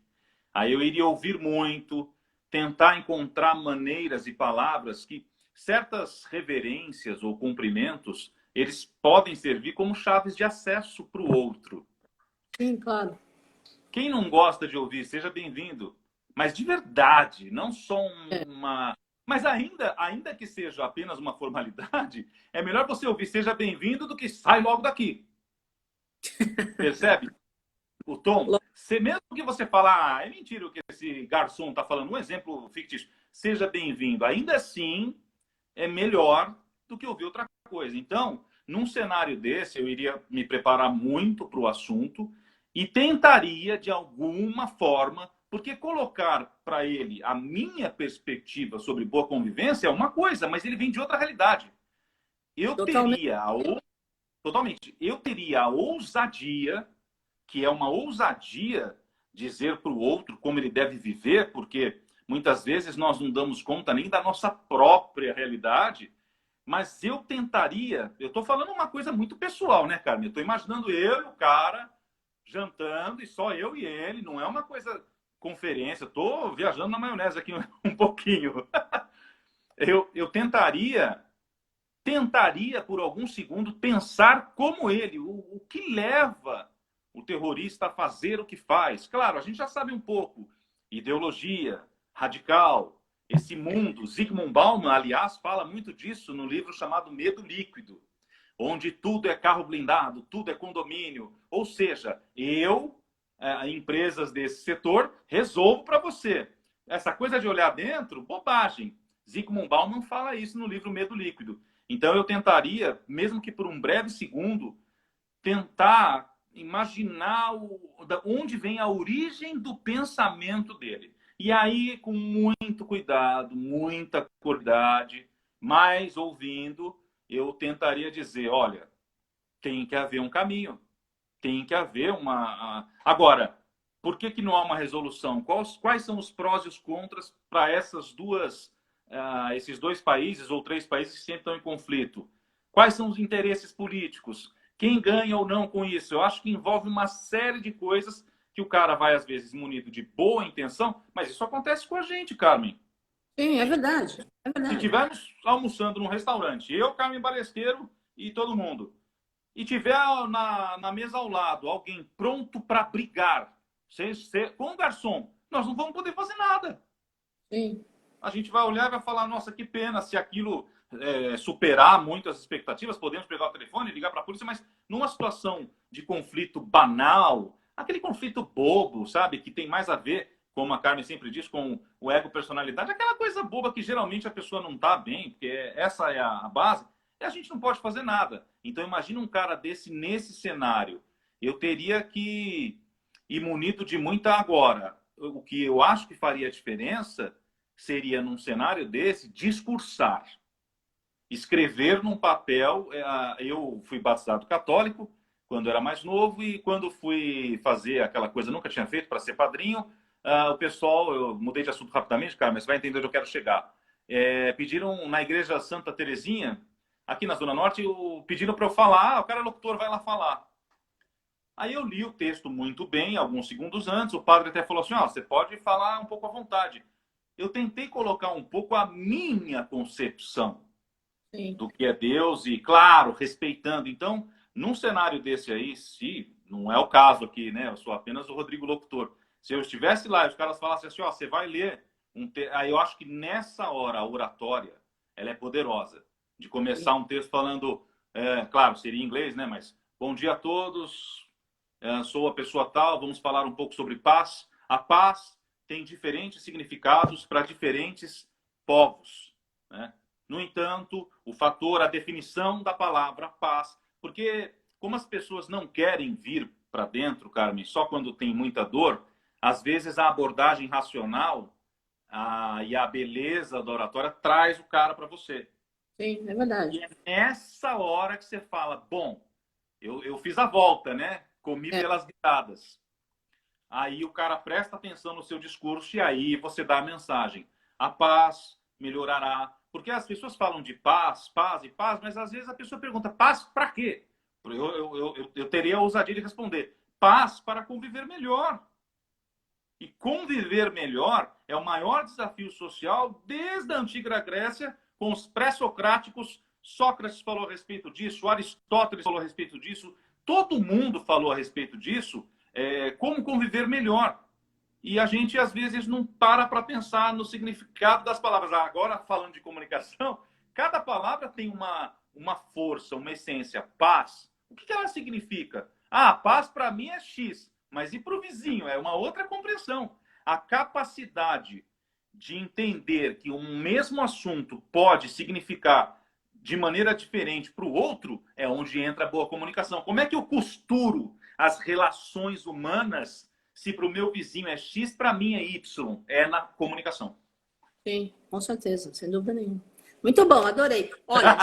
Aí eu iria ouvir muito, tentar encontrar maneiras e palavras que certas reverências ou cumprimentos, eles podem servir como chaves de acesso para o outro. Sim, claro. Quem não gosta de ouvir, seja bem-vindo. Mas de verdade, não só uma... Mas ainda que seja apenas uma formalidade, é melhor você ouvir seja bem-vindo do que sai logo daqui. Percebe? O tom. Mesmo que você fala, é mentira o que esse garçom está falando, um exemplo fictício, seja bem-vindo. Ainda assim, é melhor do que ouvir outra coisa. Então, num cenário desse, eu iria me preparar muito para o assunto e tentaria, de alguma forma, porque colocar para ele a minha perspectiva sobre boa convivência é uma coisa, mas ele vem de outra realidade. Eu teria a ousadia, que é uma ousadia dizer para o outro como ele deve viver, porque muitas vezes nós não damos conta nem da nossa própria realidade, mas eu tentaria... Eu estou falando uma coisa muito pessoal, né, Carmen? Eu estou imaginando eu e o cara jantando, e só eu e ele, não é uma coisa conferência, estou viajando na maionese aqui um pouquinho. Eu tentaria por algum segundo pensar como ele, o que leva o terrorista a fazer o que faz. Claro, a gente já sabe um pouco. Ideologia, radical, esse mundo. Zygmunt Bauman, aliás, fala muito disso no livro chamado Medo Líquido, onde tudo é carro blindado, tudo é condomínio. Ou seja, empresas desse setor, resolvo para você. Essa coisa de olhar dentro, bobagem. Zygmunt Bauman fala isso no livro Medo Líquido. Então eu tentaria, mesmo que por um breve segundo, tentar imaginar onde vem a origem do pensamento dele. E aí, com muito cuidado, muita cuidade, mas ouvindo, eu tentaria dizer, olha, tem que haver um caminho, tem que haver uma... Agora, por que não há uma resolução? Quais são os prós e os contras para esses dois países ou três países que sempre estão em conflito? Quais são os interesses políticos? Quem ganha ou não com isso? Eu acho que envolve uma série de coisas que o cara vai, às vezes, munido de boa intenção, mas isso acontece com a gente, Carmen. Sim, é verdade. É verdade. Se estivermos almoçando num restaurante, eu, Carmen Balesteiro e todo mundo, e tiver na mesa ao lado alguém pronto para brigar com o garçom, nós não vamos poder fazer nada. Sim. A gente vai olhar e vai falar, nossa, que pena, se aquilo superar muito as expectativas, podemos pegar o telefone e ligar para a polícia, mas numa situação de conflito banal, aquele conflito bobo, sabe, que tem mais a ver, como a Carmen sempre diz, com o ego, personalidade, aquela coisa boba que geralmente a pessoa não está bem, porque essa é a base, e a gente não pode fazer nada. Então imagina um cara desse nesse cenário. Eu teria que ir munido de muita agora. O que eu acho que faria diferença seria, num cenário desse, discursar. Escrever num papel. Eu fui batizado católico quando era mais novo, e quando fui fazer aquela coisa, nunca tinha feito, para ser padrinho, o pessoal, eu mudei de assunto rapidamente, cara, mas você vai entender onde eu quero chegar. Pediram na igreja Santa Terezinha, aqui na Zona Norte, pediram para eu falar, o cara locutor vai lá falar. Aí eu li o texto muito bem, alguns segundos antes, o padre até falou assim, você pode falar um pouco à vontade. Eu tentei colocar um pouco a minha concepção do que é Deus e, claro, respeitando. Então, num cenário desse aí, se não é o caso aqui, né? Eu sou apenas o Rodrigo Locutor. Se eu estivesse lá e os caras falassem assim, você vai ler aí eu acho que nessa hora a oratória, ela é poderosa. De começar um texto falando, claro, seria em inglês, né? Mas, bom dia a todos, sou a pessoa tal, vamos falar um pouco sobre paz. A paz tem diferentes significados para diferentes povos, né? No entanto, a definição da palavra paz, porque como as pessoas não querem vir para dentro, Carmen, só quando tem muita dor, às vezes a abordagem racional e a beleza da oratória traz o cara para você. Sim, é verdade. E é nessa hora que você fala, bom, eu fiz a volta, né? Comi pelas guiadas. Aí o cara presta atenção no seu discurso e aí você dá a mensagem. A paz melhorará. Porque as pessoas falam de paz, paz e paz, mas às vezes a pessoa pergunta, paz para quê? Eu teria a ousadia de responder, paz para conviver melhor. E conviver melhor é o maior desafio social desde a antiga Grécia, com os pré-socráticos. Sócrates falou a respeito disso, Aristóteles falou a respeito disso, todo mundo falou a respeito disso, como conviver melhor. E a gente, às vezes, não para pensar no significado das palavras. Agora, falando de comunicação, cada palavra tem uma força, uma essência. Paz. O que ela significa? Paz para mim é X, mas e para o vizinho? É uma outra compreensão. A capacidade de entender que um mesmo assunto pode significar de maneira diferente para o outro é onde entra a boa comunicação. Como é que eu costuro as relações humanas se para o meu vizinho é X, para mim é Y? É na comunicação. Sim, com certeza, sem dúvida nenhuma. Muito bom, adorei. Olha,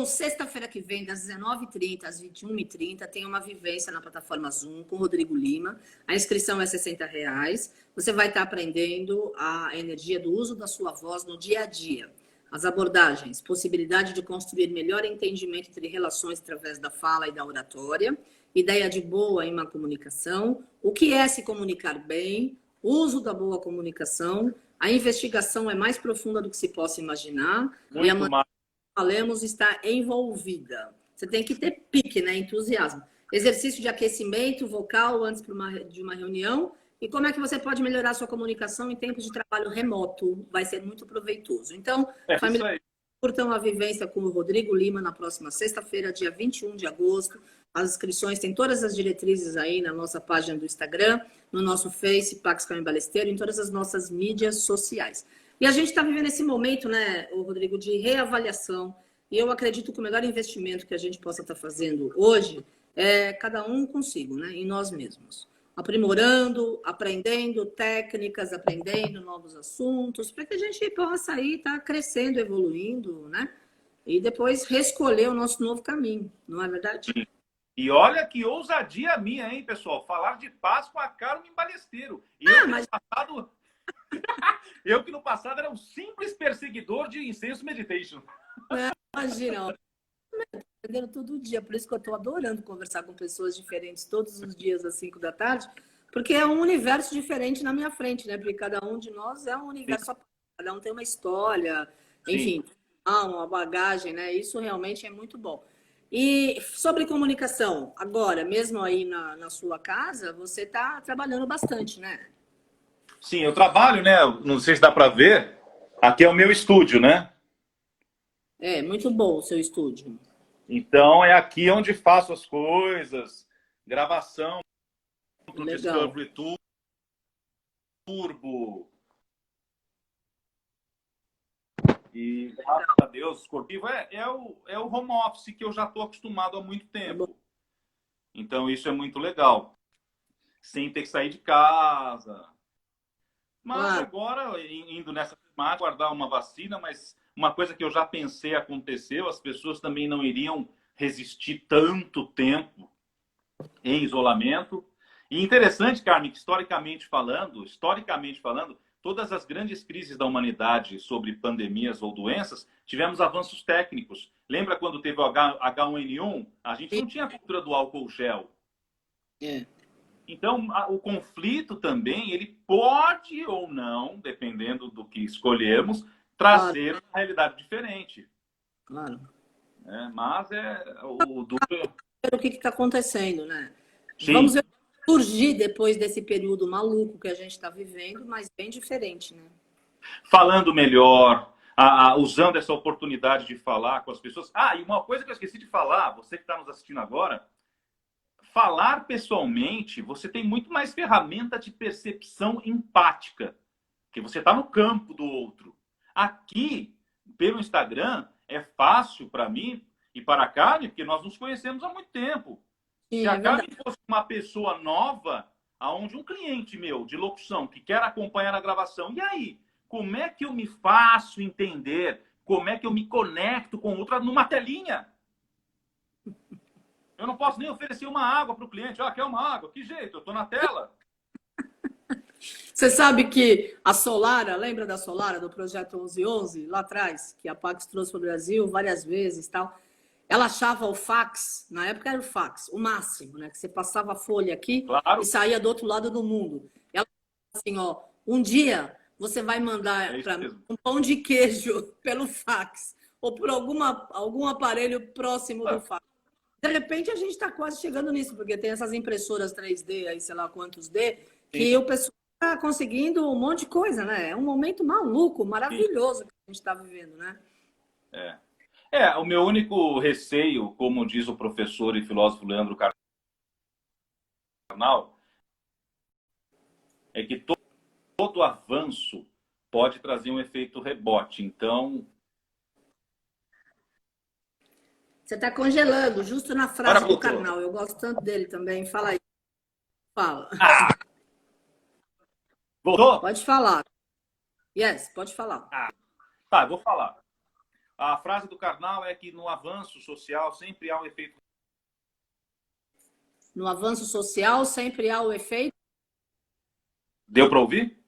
sexta-feira que vem, das 19h30 às 21h30, tem uma vivência na plataforma Zoom com o Rodrigo Lima. A inscrição é R$60. Você vai estar aprendendo a energia do uso da sua voz no dia a dia. As abordagens, possibilidade de construir melhor entendimento entre relações através da fala e da oratória, ideia de boa em uma comunicação, o que é se comunicar bem, uso da boa comunicação, a investigação é mais profunda do que se possa imaginar, Muito e a maneira que falamos está envolvida. Você tem que ter pique, né? Entusiasmo. Exercício de aquecimento vocal antes de uma reunião. E como é que você pode melhorar a sua comunicação em tempos de trabalho remoto? Vai ser muito proveitoso. Então, família, curtam a vivência com o Rodrigo Lima na próxima sexta-feira, dia 21 de agosto. As inscrições têm todas as diretrizes aí na nossa página do Instagram, no nosso Face, Pax Carmen Balesteiro, em todas as nossas mídias sociais. E a gente está vivendo esse momento, né, Rodrigo, de reavaliação. E eu acredito que o melhor investimento que a gente possa estar fazendo hoje é cada um consigo, né, em nós mesmos. Aprimorando, aprendendo técnicas, aprendendo novos assuntos, para que a gente possa aí estar crescendo, evoluindo, né? E depois reescolher o nosso novo caminho, não é verdade? Sim. E olha que ousadia minha, hein, pessoal? Falar de paz com a Carmen Balesteiro. Eu que no passado era um simples perseguidor de Incenso Meditation. Imagina, aprendendo todo dia, por isso que eu estou adorando conversar com pessoas diferentes todos os dias às 5 da tarde, porque é um universo diferente na minha frente, né? Porque cada um de nós é um universo, cada um tem uma história, enfim, uma bagagem, né? Isso realmente é muito bom. E sobre comunicação, agora, mesmo aí na sua casa, você está trabalhando bastante, né? Sim, eu trabalho, né? Não sei se dá para ver. Aqui é o meu estúdio, né? É, muito bom o seu estúdio. Então é aqui onde faço as coisas, gravação para o Legal. Discovery Turbo. E graças a Deus, Corpivo é o home office que eu já estou acostumado há muito Tá bom. tempo. Então isso é muito legal. Sem ter que sair de casa. Mas Claro. agora, indo nessa temática, guardar uma vacina, mas uma coisa que eu já pensei aconteceu, as pessoas também não iriam resistir tanto tempo em isolamento. E interessante, Carmen, que historicamente falando, todas as grandes crises da humanidade sobre pandemias ou doenças, tivemos avanços técnicos. Lembra quando teve o H1N1? A gente não tinha a cultura do álcool gel. É, Então, o conflito também, ele pode ou não, dependendo do que escolhermos, claro, trazer uma realidade diferente. claro. Né? Mas o duro. Ver o que está acontecendo, né? Vamos Sim, ver o que surgir depois desse período maluco que a gente está vivendo, mas bem diferente, né? falando melhor, usando essa oportunidade de falar com as pessoas. Ah, e uma coisa que eu esqueci de falar, você que está nos assistindo agora, falar pessoalmente, você tem muito mais ferramenta de percepção empática, porque você está no campo do outro. Aqui, pelo Instagram, é fácil para mim e para a Carmen, porque nós nos conhecemos há muito tempo. Se Sim, a é verdade. Carmen fosse uma pessoa nova, aonde um cliente meu de locução que quer acompanhar a gravação, e aí, como é que eu me faço entender? Como é que eu me conecto com outra numa telinha? Eu não posso nem oferecer uma água para o cliente. Ah, quer uma água? Que jeito? Eu estou na tela. Você sabe que a Solara, lembra da Solara, do Projeto 1111, lá atrás, que a Pax trouxe para o Brasil várias vezes e tal? Ela achava o fax, na época era o fax, o máximo, né? Que você passava a folha aqui e Claro, saía do outro lado do mundo. Ela falava assim, ó, um dia você vai é mandar isso para mim mesmo. um pão de queijo pelo fax ou por algum aparelho próximo do fax. De repente a gente está quase chegando nisso, porque tem essas impressoras 3D, aí sei lá quantos D, Sim, que o pessoal está conseguindo um monte de coisa, né? É um momento maluco, sim. maravilhoso que a gente está vivendo, né? É. O meu único receio, como diz o professor e filósofo Leandro Carnal, é que todo avanço pode trazer um efeito rebote. Então, Você está congelando, justo na agora frase do voltou. Karnal. Eu gosto tanto dele também. Fala aí. Fala. Ah, voltou? Pode falar. Yes, pode falar. Ah, tá, vou falar. A frase do Karnal é que no avanço social sempre há um efeito. No avanço social sempre há o efeito. Deu para ouvir?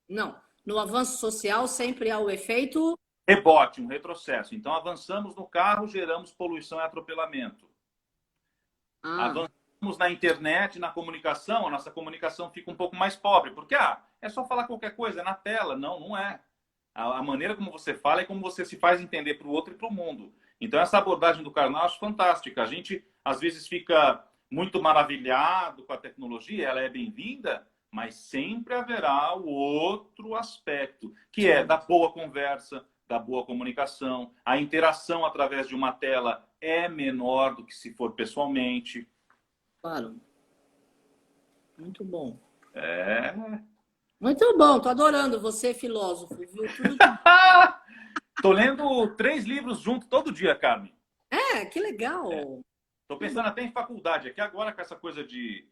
Não. No avanço social sempre há o efeito. Rebote, um retrocesso. Então, avançamos no carro, geramos poluição e atropelamento. Ah, Avançamos na internet, na comunicação, a nossa comunicação fica um pouco mais pobre. Porque, é só falar qualquer coisa, é na tela. Não, não é. A maneira como você fala é como você se faz entender para o outro e para o mundo. Então, essa abordagem do Karnal eu acho fantástica. A gente, às vezes, fica muito maravilhado com a tecnologia, ela é bem-vinda, mas sempre haverá o outro aspecto, que é da boa conversa, da boa comunicação. A interação através de uma tela é menor do que se for pessoalmente. claro. Muito bom. É. Muito bom. Tô adorando você, filósofo, viu? Tudo de... Tô lendo 3 livros junto todo dia, Carmen. É, que legal. Estou pensando até em faculdade, aqui agora com essa coisa de.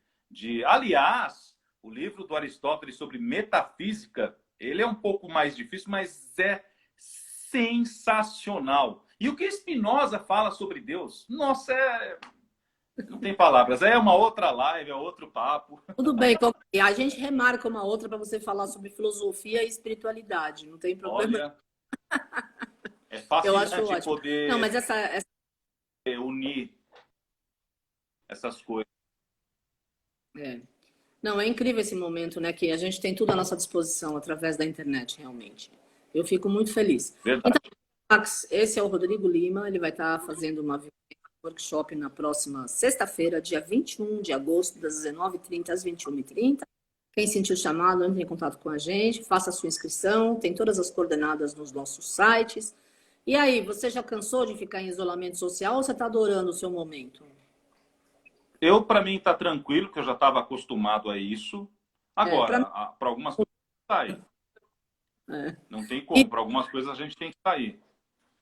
Aliás, o livro do Aristóteles sobre metafísica, ele é um pouco mais difícil, mas é sensacional. E o que Spinoza fala sobre Deus? Nossa, não tem palavras. É uma outra live, é outro papo. Tudo bem. A gente remarca uma outra para você falar sobre filosofia e espiritualidade. Não tem problema. Olha, é Eu acho fascinante ótimo. Não, poder mas essa unir essas coisas. é. Não, é incrível esse momento, né? Que a gente tem tudo à nossa disposição através da internet, realmente. Eu fico muito feliz. Verdade. Então, Max, esse é o Rodrigo Lima. Ele vai estar fazendo uma vivência workshop na próxima sexta-feira, dia 21 de agosto, das 19h30 às 21h30. Quem sentiu o chamado, entre em contato com a gente, faça a sua inscrição, tem todas as coordenadas nos nossos sites. E aí, você já cansou de ficar em isolamento social ou você está adorando o seu momento? Para mim, está tranquilo, que eu já estava acostumado a isso. Agora, para algumas coisas, sai. Não tem como. Para algumas coisas, a gente tem que sair.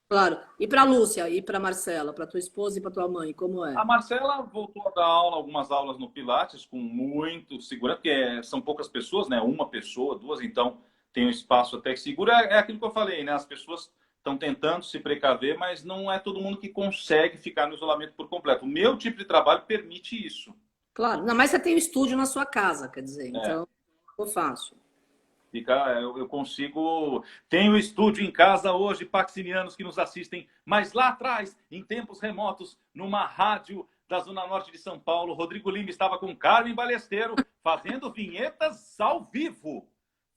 Claro. E para a Lúcia, e para a Marcela, para tua esposa e para tua mãe, como é? A Marcela voltou a dar aula, algumas aulas no Pilates, com muito segurança, porque são poucas pessoas, né? Uma pessoa, duas, então tem um espaço até que seguro. É aquilo que eu falei, né? As pessoas estão tentando se precaver, mas não é todo mundo que consegue ficar no isolamento por completo. O meu tipo de trabalho permite isso. Claro. Não, mas você tem um estúdio na sua casa, quer dizer, então ficou fácil. Eu consigo. Tenho estúdio em casa hoje, paxinianos que nos assistem, mas lá atrás, em tempos remotos, numa rádio da Zona Norte de São Paulo, Rodrigo Lima estava com Carmen Balesteiro fazendo vinhetas ao vivo.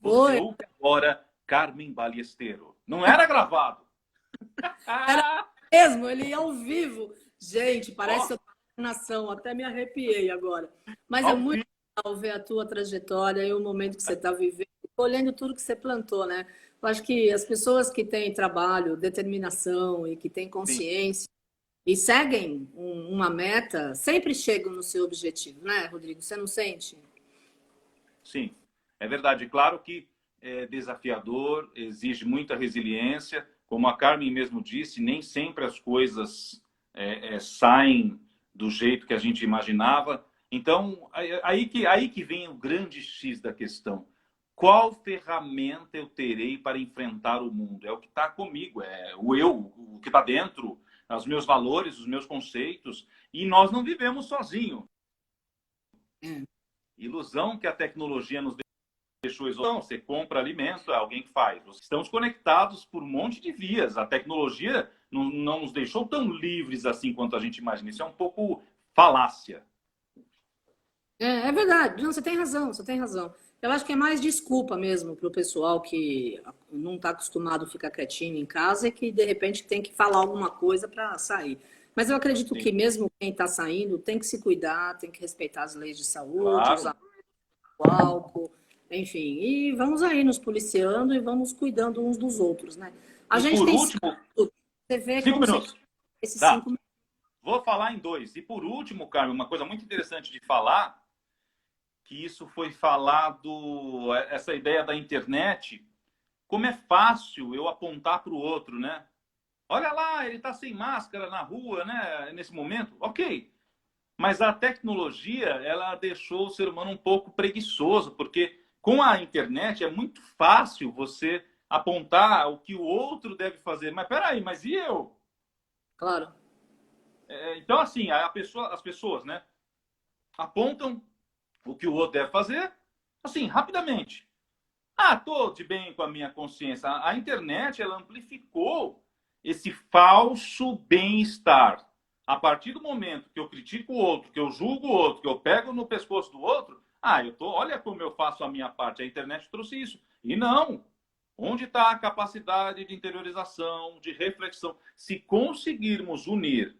Você ouve agora Carmen Balesteiro. Não era gravado. Era mesmo, ele ia ao vivo. Gente, parece outra nação, até me arrepiei agora. Mas é muito legal ver a tua trajetória e o momento que você está vivendo, colhendo tudo que você plantou, né? Eu acho que as pessoas que têm trabalho, determinação e que têm consciência e seguem uma meta, sempre chegam no seu objetivo, né, Rodrigo? Você não sente? Sim, é verdade. Claro que é desafiador, exige muita resiliência. Como a Carmen mesmo disse, nem sempre as coisas saem do jeito que a gente imaginava. Então, aí que vem o grande X da questão. Qual ferramenta eu terei para enfrentar o mundo? É o que está comigo, é o que está dentro, os meus valores, os meus conceitos. E nós não vivemos sozinhos. Ilusão que a tecnologia nos deixou isolado. Você compra alimento, é alguém que faz. Estamos conectados por um monte de vias. A tecnologia não nos deixou tão livres assim quanto a gente imagina. Isso é um pouco falácia. É verdade. Não, você tem razão, você tem razão. Eu acho que é mais desculpa mesmo para o pessoal que não está acostumado a ficar quietinho em casa e que, de repente, tem que falar alguma coisa para sair. Mas eu acredito que mesmo quem está saindo tem que se cuidar, tem que respeitar as leis de saúde, usar o álcool, enfim. E vamos aí nos policiando e vamos cuidando uns dos outros, né? A gente tem você vê 5 minutos. Esses 5 minutos. Vou falar em 2. E por último, Carmen, uma coisa muito interessante de falar, que isso foi falado, essa ideia da internet, como é fácil eu apontar para o outro, né? Olha lá, ele está sem máscara na rua, né? Nesse momento. Ok. Mas a tecnologia, ela deixou o ser humano um pouco preguiçoso, porque com a internet é muito fácil você apontar o que o outro deve fazer. Mas peraí, mas e eu? Claro. Então, assim, as pessoas, né, apontam o que o outro deve fazer, assim, rapidamente. Tô de bem com a minha consciência. A internet, ela amplificou esse falso bem-estar. A partir do momento que eu critico o outro, que eu julgo o outro, que eu pego no pescoço do outro, olha como eu faço a minha parte. A internet trouxe isso. E não. Onde está a capacidade de interiorização, de reflexão? Se conseguirmos unir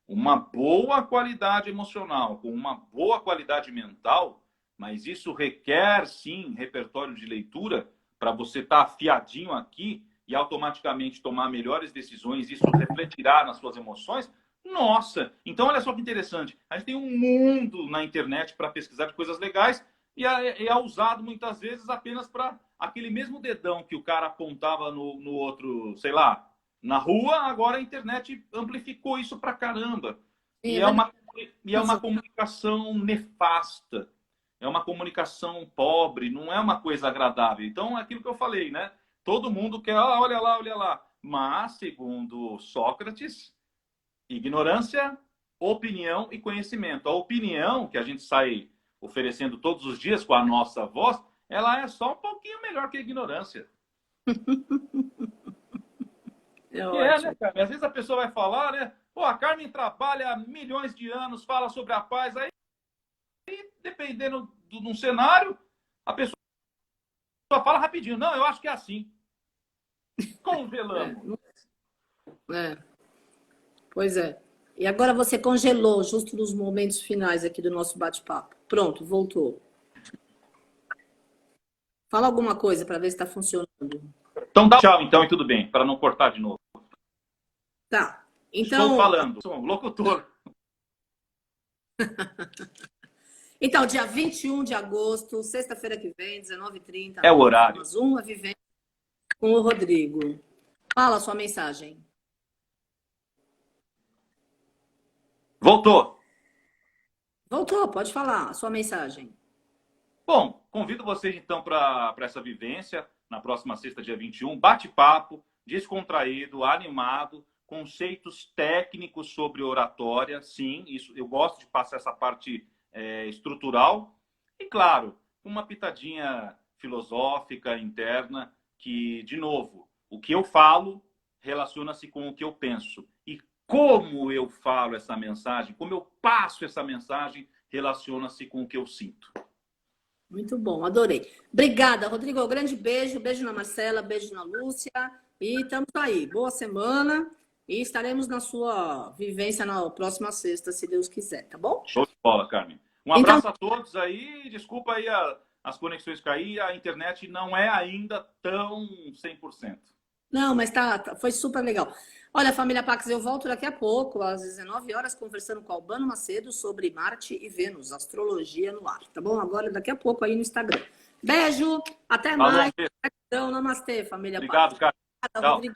uma boa qualidade emocional com uma boa qualidade mental, mas isso requer, sim, repertório de leitura para você estar afiadinho aqui e automaticamente tomar melhores decisões, isso refletirá nas suas emoções. Nossa! Então, olha só que interessante. A gente tem um mundo na internet para pesquisar de coisas legais e é usado muitas vezes apenas para aquele mesmo dedão que o cara apontava no outro, sei lá, na rua, agora a internet amplificou isso pra caramba. E é uma comunicação nefasta. É uma comunicação pobre, não é uma coisa agradável. Então, é aquilo que eu falei, né? Todo mundo quer, olha lá, olha lá. Mas, segundo Sócrates, ignorância, opinião e conhecimento. A opinião que a gente sai oferecendo todos os dias com a nossa voz, ela é só um pouquinho melhor que a ignorância. Né, Carmen? Às vezes a pessoa vai falar, né? A Carmen trabalha há milhões de anos, fala sobre a paz, aí dependendo de um cenário, a pessoa fala rapidinho. Não, eu acho que é assim. Congelamos. Pois é. E agora você congelou, justo nos momentos finais aqui do nosso bate-papo. Pronto, voltou. Fala alguma coisa para ver se está funcionando. Então dá tchau, então, e tudo bem, para não cortar de novo. Tá. Então, estou falando, sou um locutor. Então, dia 21 de agosto, sexta-feira que vem, 19h30. É o horário. Zoom, a vivência com o Rodrigo. Fala a sua mensagem. Voltou. Voltou, pode falar a sua mensagem. Bom, convido vocês então para essa vivência na próxima sexta, dia 21. Bate-papo, descontraído, animado, conceitos técnicos sobre oratória. Sim, isso eu gosto de passar essa parte estrutural. E, claro, uma pitadinha filosófica interna que, de novo, o que eu falo relaciona-se com o que eu penso. E como eu falo essa mensagem, como eu passo essa mensagem, relaciona-se com o que eu sinto. Muito bom, adorei. Obrigada, Rodrigo. Um grande beijo. Beijo na Marcela, beijo na Lúcia. E estamos aí. Boa semana. E estaremos na sua vivência na próxima sexta, se Deus quiser, tá bom? Show de bola, Carmen. Um abraço a todos aí. Desculpa aí as conexões cair. A internet não é ainda tão 100%. Não, mas foi super legal. Olha, família Pax, eu volto daqui a pouco, às 19 horas, conversando com Albano Macedo sobre Marte e Vênus, astrologia no ar, tá bom? Agora, daqui a pouco aí no Instagram. Beijo, até mais. Gratidão, namastê, família Pax. Obrigado, cara. Obrigada, Rodrigo.